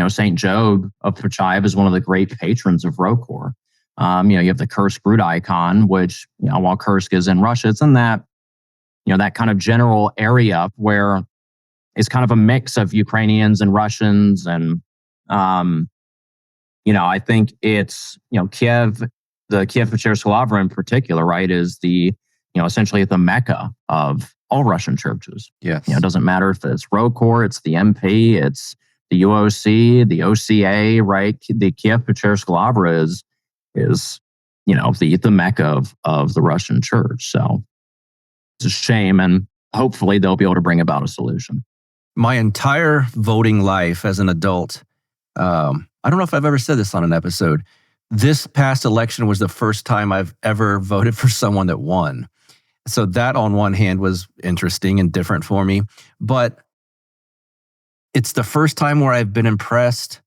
St. Job of Pachayev is one of the great patrons of Rokor. You have the Kursk root icon, which, while Kursk is in Russia, it's in that, that kind of general area where it's kind of a mix of Ukrainians and Russians. And, I think it's, Kiev, the Kiev-Pечерская Lavra in particular, right, is the, essentially the Mecca of all Russian churches. Yes. It doesn't matter if it's Rokor, it's the MP, it's the UOC, the OCA, right? The Kiev-Pечерская Lavra is the Mecca of the Russian church. So it's a shame, and hopefully they'll be able to bring about a solution. My entire voting life as an adult, I don't know if I've ever said this on an episode. This past election was the first time I've ever voted for someone that won. So that on one hand was interesting and different for me, but it's the first time where I've been impressed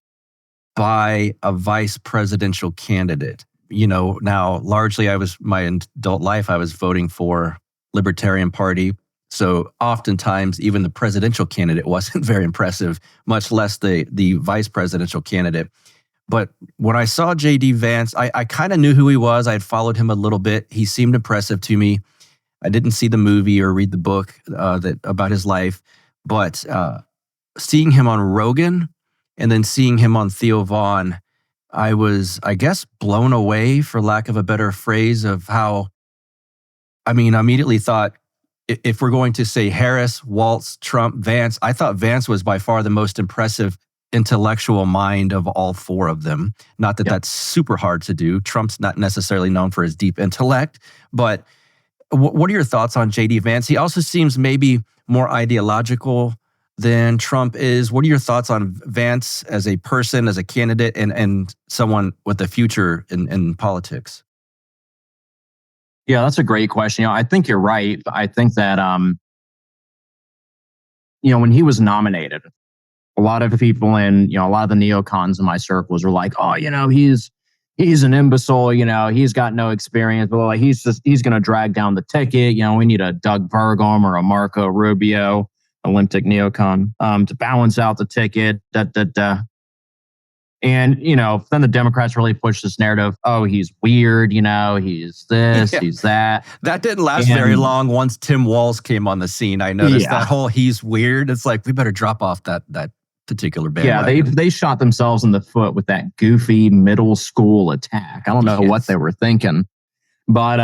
by a vice presidential candidate. Now largely my adult life, I was voting for Libertarian Party. So oftentimes even the presidential candidate wasn't very impressive, much less the vice presidential candidate. But when I saw J.D. Vance, I kind of knew who he was. I had followed him a little bit. He seemed impressive to me. I didn't see the movie or read the book about his life, but seeing him on Rogan and then seeing him on Theo Vaughn, I was, I guess, blown away, for lack of a better phrase, of how, I immediately thought, if we're going to say Harris, Waltz, Trump, Vance, I thought Vance was by far the most impressive intellectual mind of all four of them. Not that that's super hard to do. Trump's not necessarily known for his deep intellect, but what are your thoughts on J.D. Vance? He also seems maybe more ideological than Trump is. What are your thoughts on Vance as a person, as a candidate, and someone with a future in politics? Yeah, that's a great question. I think you're right. I think that, when he was nominated, a lot of people in, a lot of the neocons in my circles were like, oh, he's an imbecile, he's got no experience, but he's going to drag down the ticket. We need a Doug Burgum or a Marco Rubio, Olympic neocon, to balance out the ticket. And, then the Democrats really pushed this narrative. Oh, he's weird. He's this, he's that. That didn't last very long. Once Tim Walz came on the scene, I noticed that whole he's weird. It's like, we better drop off that particular bandwagon. Yeah, they shot themselves in the foot with that goofy middle school attack. I don't know what they were thinking. But,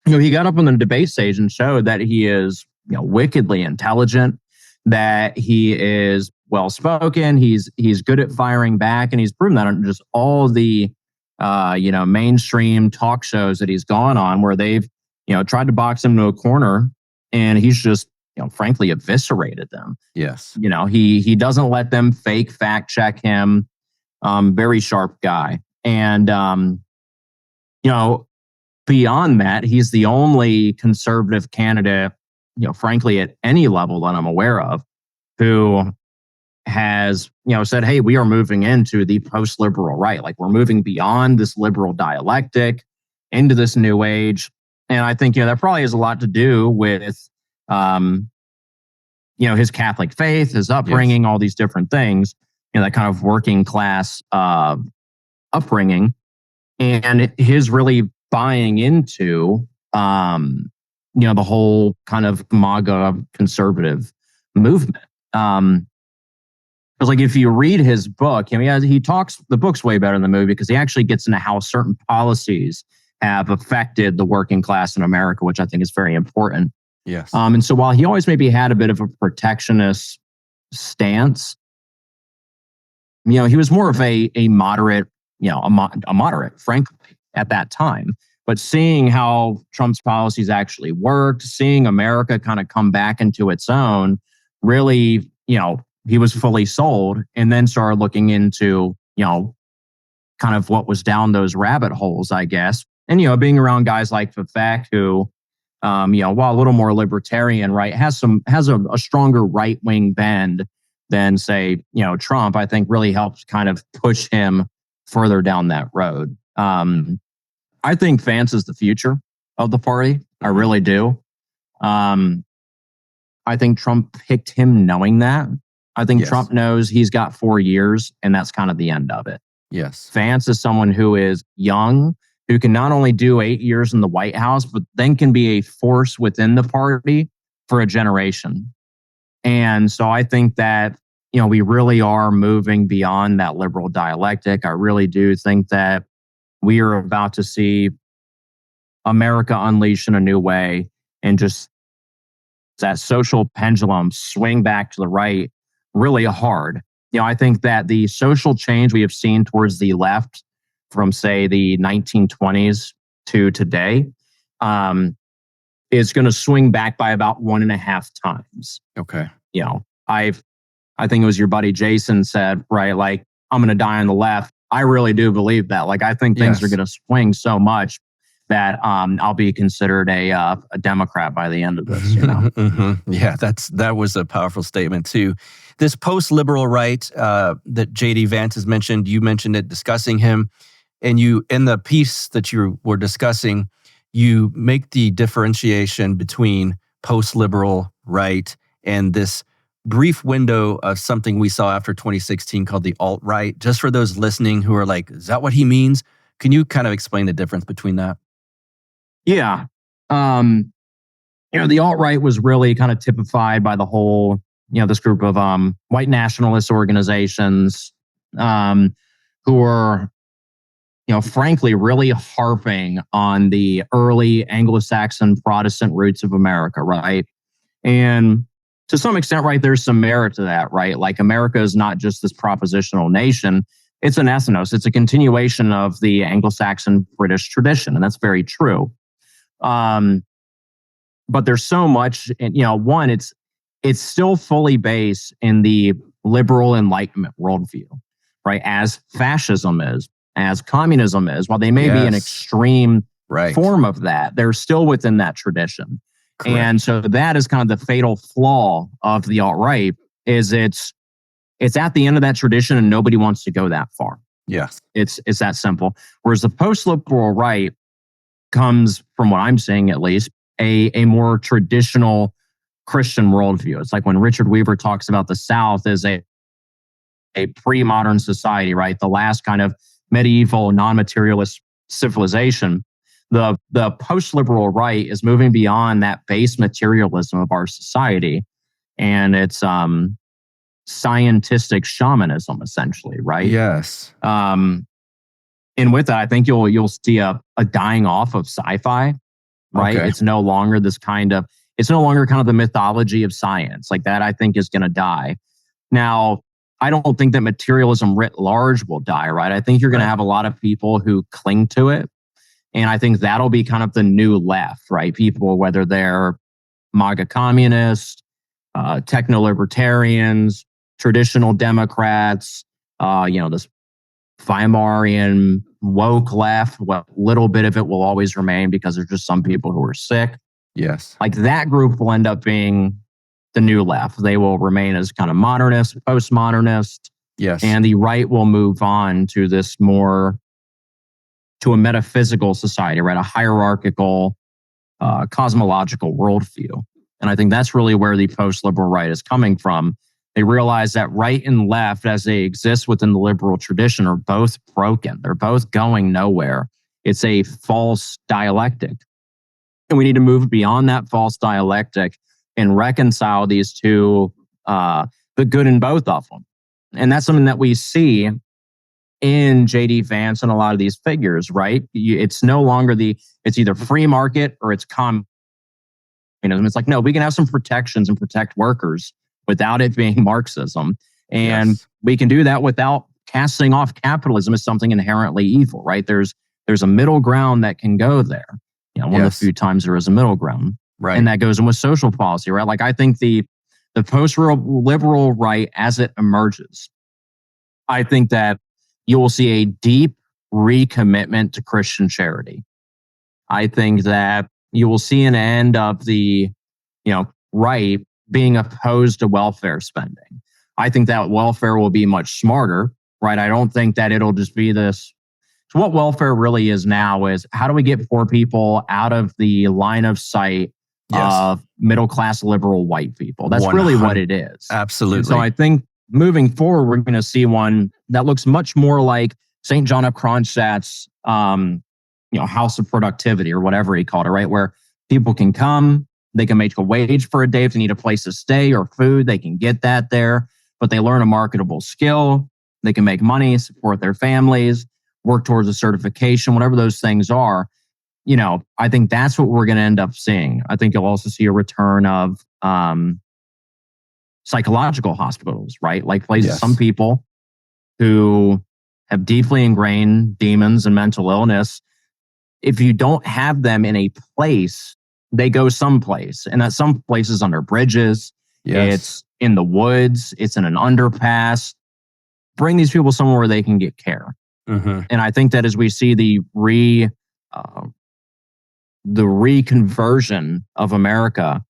he got up on the debate stage and showed that he is, wickedly intelligent, that he is well-spoken, he's good at firing back, and he's proven that on just all the, mainstream talk shows that he's gone on, where they've, tried to box him to a corner, and he's just, frankly eviscerated them. Yes. He doesn't let them fake fact check him. Very sharp guy. And, beyond that, he's the only conservative candidate, frankly, at any level that I'm aware of, who has, said, hey, we are moving into the post-liberal right. Like, we're moving beyond this liberal dialectic into this new age. And I think, that probably has a lot to do with, his Catholic faith, his upbringing, all these different things, that kind of working class upbringing, and his really buying into, the whole kind of MAGA conservative movement. Because like if you read his book, he talks, the book's way better than the movie because he actually gets into how certain policies have affected the working class in America, which I think is very important. Yes. And so while he always maybe had a bit of a protectionist stance, he was more of a moderate, a moderate, frankly, at that time. But seeing how Trump's policies actually worked, seeing America kind of come back into its own, really, he was fully sold, and then started looking into, kind of what was down those rabbit holes, I guess. And, being around guys like Vivek, who, while a little more libertarian, right, has a stronger right-wing bend than, say, Trump, I think really helped kind of push him further down that road. I think Vance is the future of the party. I really do. I think Trump picked him knowing that. I think Trump knows he's got 4 years, and that's kind of the end of it. Yes. Vance is someone who is young, who can not only do 8 years in the White House, but then can be a force within the party for a generation. And so I think that, we really are moving beyond that liberal dialectic. I really do think that we are about to see America unleash in a new way, and just that social pendulum swing back to the right really hard. I think that the social change we have seen towards the left from, say, the 1920s to today is going to swing back by about 1.5 times. Okay. I think it was your buddy Jason said, right, like, I'm going to die on the left. I really do believe that. Like, I think things are going to swing so much that I'll be considered a Democrat by the end of this. Mm-hmm. Yeah, that was a powerful statement too. This post-liberal right that J.D. Vance has mentioned, you mentioned it, discussing him, and you, in the piece that you were discussing, you make the differentiation between post-liberal right and this brief window of something we saw after 2016 called the alt-right. Just for those listening who are like, is that what he means? Can you kind of explain the difference between that? Yeah. The alt-right was really kind of typified by the whole, this group of white nationalist organizations who are, frankly, really harping on the early Anglo-Saxon Protestant roots of America, right? And to some extent, right, there's some merit to that, right? Like, America is not just this propositional nation. It's an ethnos. It's a continuation of the Anglo-Saxon British tradition, and that's very true. But there's so much, one, it's still fully based in the liberal Enlightenment worldview, right? As fascism is, as communism is, while they may be an extreme form of that, they're still within that tradition. Correct. And so that is kind of the fatal flaw of the alt-right, is it's at the end of that tradition and nobody wants to go that far. Yes. It's that simple. Whereas the post-liberal right comes, from what I'm seeing at least, a more traditional Christian worldview. It's like when Richard Weaver talks about the South as a pre-modern society, right? The last kind of medieval non-materialist civilization. The post-liberal right is moving beyond that base materialism of our society, and it's scientistic shamanism, essentially, right? Yes. And with that, I think you'll see a dying off of sci-fi, right? Okay. It's no longer the mythology of science. Like, that, I think, is going to die. Now, I don't think that materialism writ large will die, right? I think you're going to have a lot of people who cling to it. And I think that'll be kind of the new left, right? People, whether they're MAGA communists, techno-libertarians, traditional Democrats, this Weimarian woke left. Well, a little bit of it will always remain because there's just some people who are sick. Yes. Like that group will end up being the new left. They will remain as kind of modernist, postmodernist. Yes. And the right will move on to this more, to a metaphysical society, right? A hierarchical, cosmological worldview. And I think that's really where the post-liberal right is coming from. They realize that right and left, as they exist within the liberal tradition, are both broken. They're both going nowhere. It's a false dialectic. And we need to move beyond that false dialectic and reconcile these two, the good in both of them. And that's something that we see in J.D. Vance and a lot of these figures, right? It's no longer it's either free market or it's communism. It's like, no, we can have some protections and protect workers without it being Marxism. And we can do that without casting off capitalism as something inherently evil, right? There's a middle ground that can go there. One of the few times there is a middle ground. Right. And that goes in with social policy, right? Like I think the post-liberal right, as it emerges, I think that you will see a deep recommitment to Christian charity. I think that you will see an end of the, right being opposed to welfare spending. I think that welfare will be much smarter, right? I don't think that it'll just be this. So what welfare really is now is how do we get poor people out of the line of sight of middle-class liberal white people? That's really what it is. Absolutely. And so I think moving forward, we're going to see one that looks much more like St. John of Kronstadt's, House of Productivity or whatever he called it, right? Where people can come, they can make a wage for a day. If they need a place to stay or food, they can get that there. But they learn a marketable skill. They can make money, support their families, work towards a certification, whatever those things are. I think that's what we're going to end up seeing. I think you'll also see a return of psychological hospitals, right? Like places, some people who have deeply ingrained demons and mental illness, if you don't have them in a place, they go someplace. And that some places under bridges, it's in the woods, it's in an underpass. Bring these people somewhere where they can get care. Mm-hmm. And I think that as we see the reconversion of America,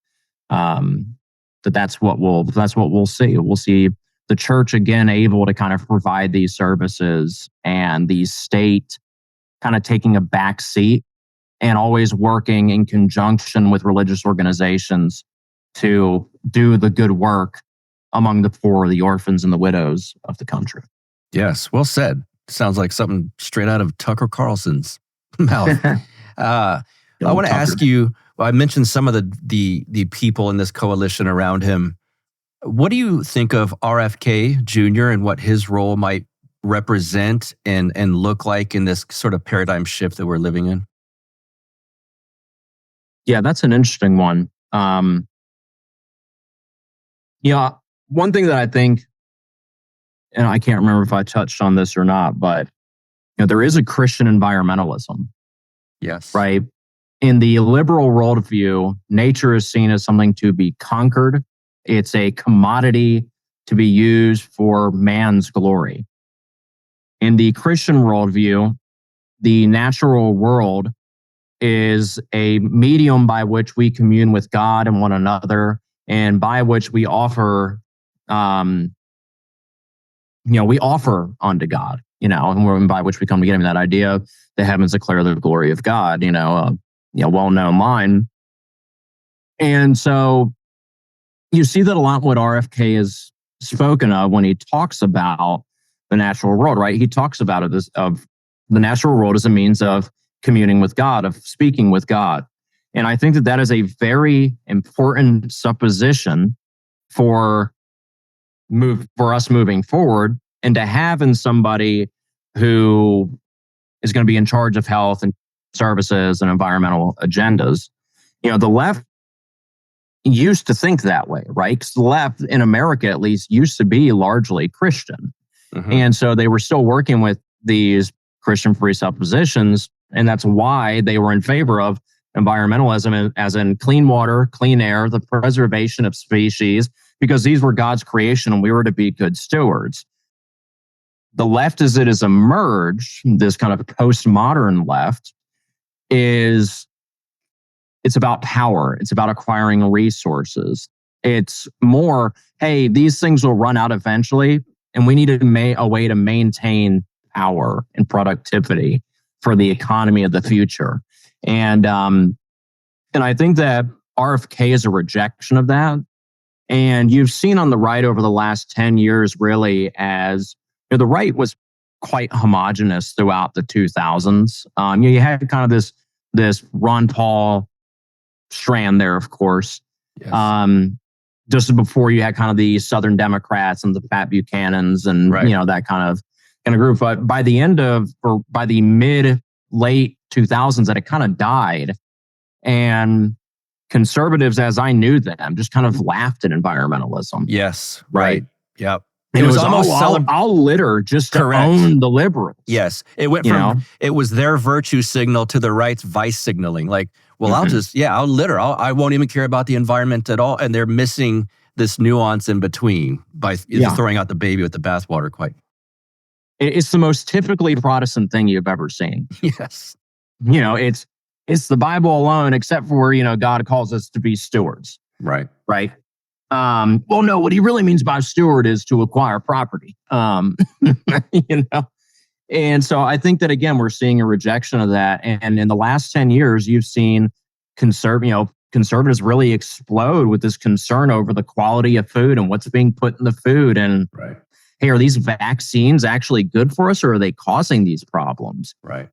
that's what we'll see. We'll see the church again able to kind of provide these services, and the state kind of taking a back seat and always working in conjunction with religious organizations to do the good work among the poor, the orphans, and the widows of the country. Yes, well said. Sounds like something straight out of Tucker Carlson's mouth. I want to ask you, I mentioned some of the people in this coalition around him. What do you think of RFK Jr. and what his role might represent and look like in this sort of paradigm shift that we're living in? Yeah, that's an interesting one. One thing that I think, and I can't remember if I touched on this or not, but there is a Christian environmentalism. Yes. Right? In the liberal worldview, nature is seen as something to be conquered. It's a commodity to be used for man's glory. In the Christian worldview, the natural world is a medium by which we commune with God and one another, and by which we offer, we offer unto God, and by which we come to get him. That idea of the heavens declare the glory of God, well-known line. And so you see that a lot what RFK is spoken of when he talks about the natural world, right? He talks about it of the natural world as a means of communing with God, of speaking with God. And I think that is a very important supposition for us moving forward, and to have in somebody who is going to be in charge of health and services and environmental agendas. The left used to think that way, right? Because the left in America, at least, used to be largely Christian. Mm-hmm. And so they were still working with these Christian presuppositions. And that's why they were in favor of environmentalism, as in clean water, clean air, the preservation of species, because these were God's creation and we were to be good stewards. the left as it has emerged, this kind of postmodern left, it's about power. It's about acquiring resources. It's more, hey, these things will run out eventually, and we need a way to maintain power and productivity for the economy of the future. And I think that RFK is a rejection of that. And you've seen on the right over the last 10 years, really, as the right was quite homogenous throughout the 2000s. You had kind of this Ron Paul strand there, of course. Yes. Just before you had kind of the Southern Democrats and the Pat Buchanans and that kind of group. But by the by the mid-late 2000s, that it kind of died. And conservatives, as I knew them, just kind of laughed at environmentalism. Yes. Right. Yep. And it was almost I'll litter just to own the liberals. Yes. It went from, it was their virtue signal to the right's vice signaling. Like, well, I'll litter. I won't even care about the environment at all. And they're missing this nuance in between by throwing out the baby with the bathwater quite. It's the most typically Protestant thing you've ever seen. Yes. It's the Bible alone, except for where, God calls us to be stewards. Right. Right. Well, no, what he really means by steward is to acquire property. And so I think that, again, we're seeing a rejection of that. And in the last 10 years, you've seen conservatives really explode with this concern over the quality of food and what's being put in the food. And hey, are these vaccines actually good for us, or are they causing these problems? Right.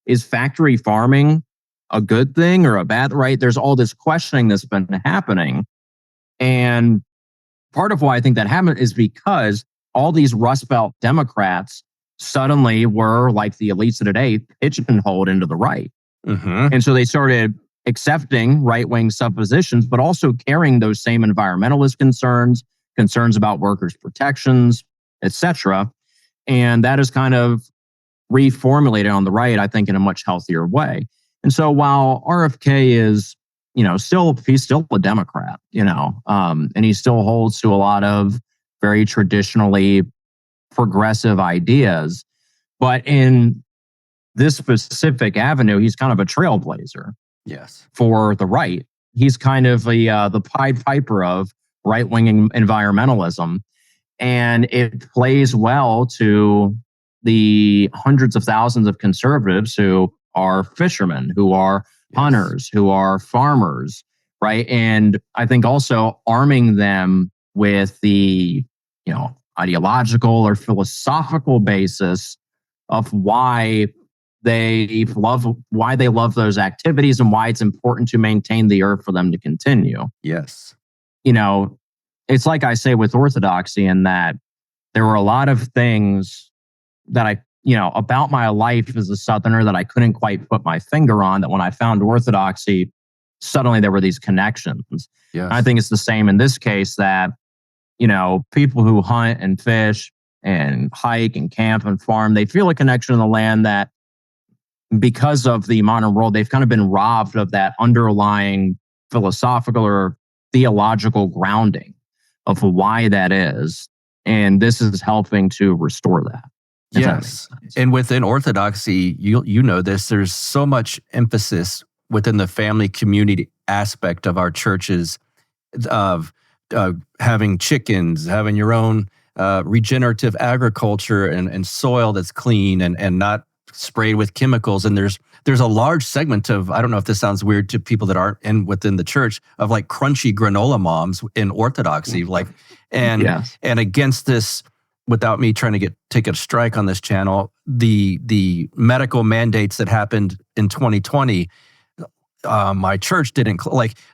Is factory farming a good thing or a bad? Right. There's all this questioning that's been happening. And part of why I think that happened is because all these Rust Belt Democrats suddenly were, like the elites of today, pigeonholed into the right. Mm-hmm. And so they started accepting right-wing suppositions, but also carrying those same environmentalist concerns about workers' protections, etc. And that is kind of reformulated on the right, I think, in a much healthier way. And so while RFK is, he's still a Democrat, and he still holds to a lot of very traditionally progressive ideas. But in this specific avenue, he's kind of a trailblazer. Yes. For the right. He's kind of the Pied Piper of right-wing environmentalism. And it plays well to the hundreds of thousands of conservatives who are fishermen, who are hunters, who are farmers, right? And I think also arming them with the, ideological or philosophical basis of why they love those activities and why it's important to maintain the earth for them to continue. Yes. It's like I say with Orthodoxy, in that there were a lot of things that about my life as a Southerner that I couldn't quite put my finger on, that when I found Orthodoxy, suddenly there were these connections. Yes. I think it's the same in this case, that, people who hunt and fish and hike and camp and farm, they feel a connection in the land that, because of the modern world, they've kind of been robbed of that underlying philosophical or theological grounding of why that is. And this is helping to restore that. Yes. And within Orthodoxy, you know this, there's so much emphasis within the family community aspect of our churches of having chickens, having your own regenerative agriculture and soil that's clean and not sprayed with chemicals. And there's a large segment of, I don't know if this sounds weird to people that aren't within the church, of like crunchy granola moms in Orthodoxy, and against this, without me trying to take a strike on this channel, the medical mandates that happened in 2020, my church didn't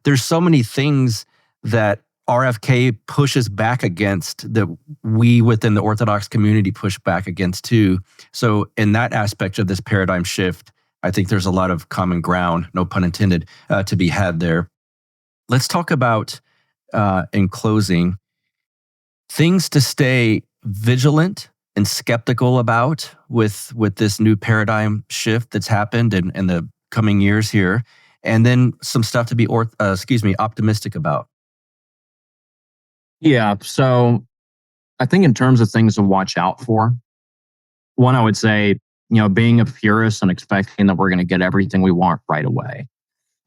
there's so many things that RFK pushes back against that we within the Orthodox community push back against too. So in that aspect of this paradigm shift, I think there's a lot of common ground, no pun intended, to be had there. Let's talk about, in closing, things to stay vigilant and skeptical about with this new paradigm shift that's happened in the coming years here, and then some stuff to be optimistic about. Yeah. So I think in terms of things to watch out for, one, I would say, being a purist and expecting that we're going to get everything we want right away.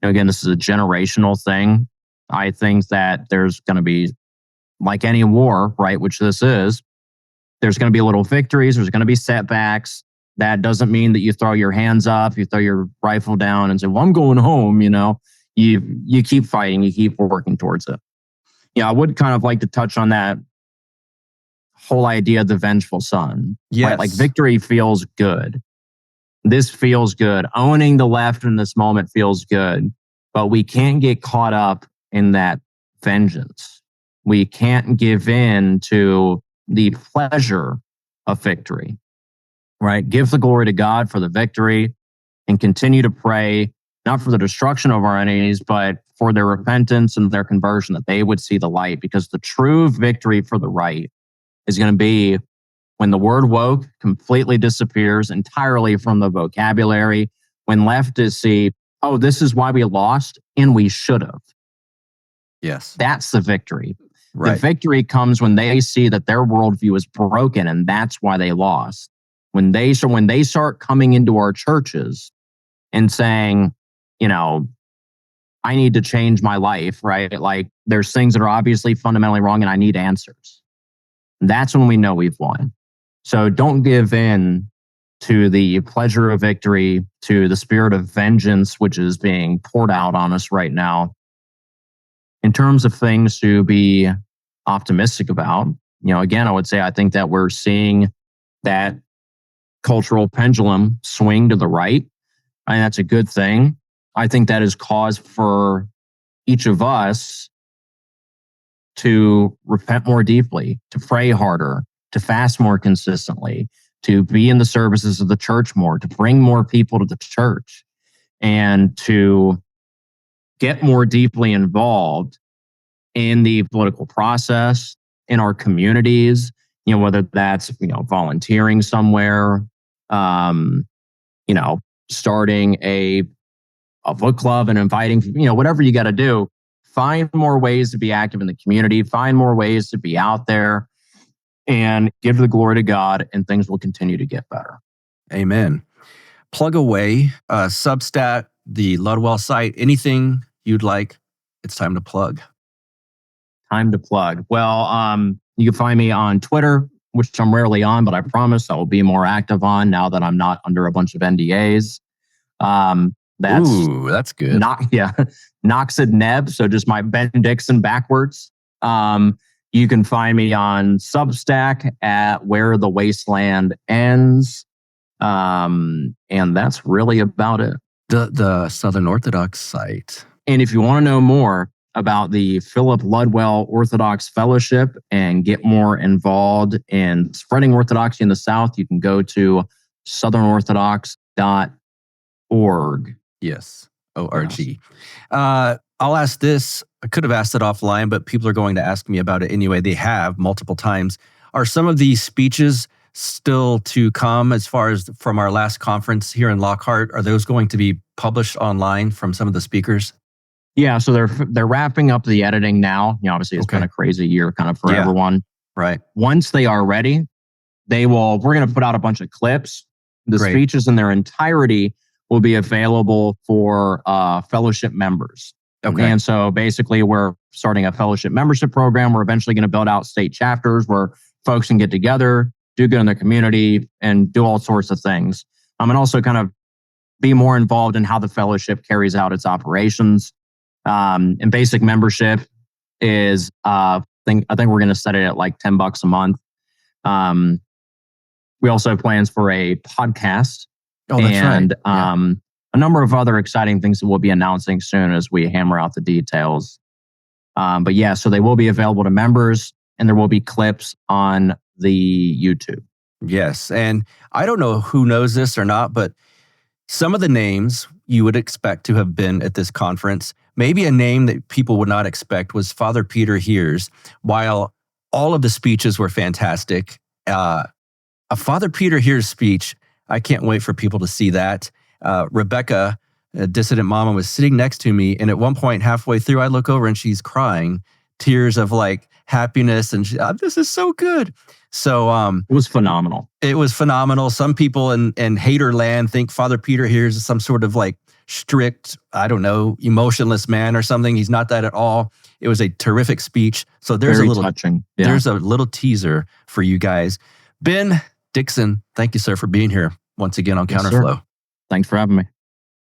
Again, this is a generational thing. I think that there's going to be, like any war, right, which this is, there's going to be little victories, there's going to be setbacks. That doesn't mean that you throw your hands up, you throw your rifle down and say, well, I'm going home, You keep fighting, you keep working towards it. I would kind of like to touch on that whole idea of the vengeful son. Yes. Right? Like victory feels good. This feels good. Owning the left in this moment feels good. But we can't get caught up in that vengeance. We can't give in to the pleasure of victory. Right? Give the glory to God for the victory and continue to pray, not for the destruction of our enemies, but for their repentance and their conversion, that they would see the light. Because the true victory for the right is going to be when the word woke completely disappears entirely from the vocabulary, when leftists see, oh, this is why we lost and we should have. Yes. That's the victory. Right. The victory comes when they see that their worldview is broken and that's why they lost. When they start coming into our churches and saying, I need to change my life, right? Like there's things that are obviously fundamentally wrong and I need answers. That's when we know we've won. So don't give in to the pleasure of victory, to the spirit of vengeance, which is being poured out on us right now. In terms of things to be optimistic about, again, I would say I think that we're seeing that cultural pendulum swing to the right. And that's a good thing. I think that is cause for each of us to repent more deeply, to pray harder, to fast more consistently, to be in the services of the church more, to bring more people to the church, and to get more deeply involved in the political process, in our communities, whether that's, volunteering somewhere, starting a book club and inviting, whatever you got to do. Find more ways to be active in the community, find more ways to be out there and give the glory to God, and things will continue to get better. Amen. Plug away, Substat, the Ludwell site, anything you'd like. It's time to plug. Time to plug. Well, you can find me on Twitter, which I'm rarely on, but I promise I will be more active on now that I'm not under a bunch of NDAs. That's good. Noxid Neb. So just my Ben Dixon backwards. You can find me on Substack at Where the Wasteland Ends. And that's really about it. The Southern Orthodox site. And if you want to know more about the Philip Ludwell Orthodox Fellowship and get more involved in spreading Orthodoxy in the South, you can go to southernorthodox.org. Yes, O-R-G. I'll ask this. I could have asked it offline, but people are going to ask me about it anyway. They have multiple times. Are some of these speeches still to come as far as from our last conference here in Lockhart? Are those going to be published online from some of the speakers? Yeah, so they're wrapping up the editing now. Obviously, it's been a crazy year kind of for everyone. Right. Once they are ready, we're going to put out a bunch of clips. The speeches in their entirety will be available for fellowship members. Okay. And so basically, we're starting a fellowship membership program. We're eventually going to build out state chapters where folks can get together, do good in their community, and do all sorts of things. And also kind of be more involved in how the fellowship carries out its operations. And basic membership is, I think we're going to set it at like $10 a month. We also have plans for a podcast. Oh, that's and right. A number of other exciting things that we'll be announcing soon as we hammer out the details. But yeah, so they will be available to members, and there will be clips on the YouTube. Yes, and I don't know who knows this or not, but some of the names you would expect to have been at this conference, maybe a name that people would not expect was Father Peter Heers. While all of the speeches were fantastic, a Father Peter Heers speech, I can't wait for people to see that. Rebecca, a dissident mama, was sitting next to me, and at one point halfway through, I look over and she's crying tears of like happiness, and this is so good. So it was phenomenal. It was phenomenal. Some people in hater land think Father Peter here is some sort of like strict, I don't know, emotionless man or something. He's not that at all. It was a terrific speech. So there's Very a little touching. Yeah. There's a little teaser for you guys. Ben Dixon, thank you, sir, for being here once again on Yes, Counterflow. sir. Thanks for having me.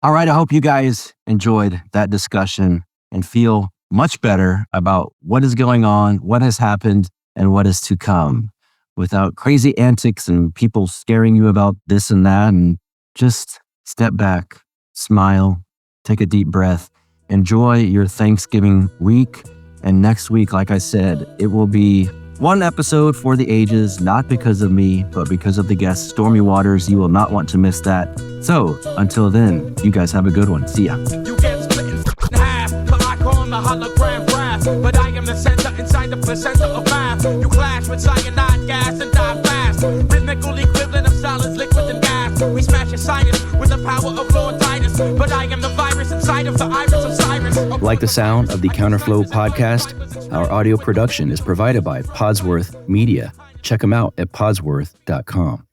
All right. I hope you guys enjoyed that discussion and feel much better about what is going on, what has happened, and what is to come, without crazy antics and people scaring you about this and that. And just step back, smile, take a deep breath, enjoy your Thanksgiving week. And next week, like I said, it will be one episode for the ages, not because of me, but because of the guest, Stormy Waters. You will not want to miss that. So until then, you guys have a good one. See ya. You get split in half, but I call the hologram brass. But I am the center inside the placenta of math. You clash with cyanide gas and die fast. Rhythmical equivalent of solids, liquid, and gas. We smash your sinus with the power of Lord Titus. But I am the virus inside of the iris of Cyrus. Like the sound of the Counterflow podcast? Our audio production is provided by Podsworth Media. Check them out at podsworth.com.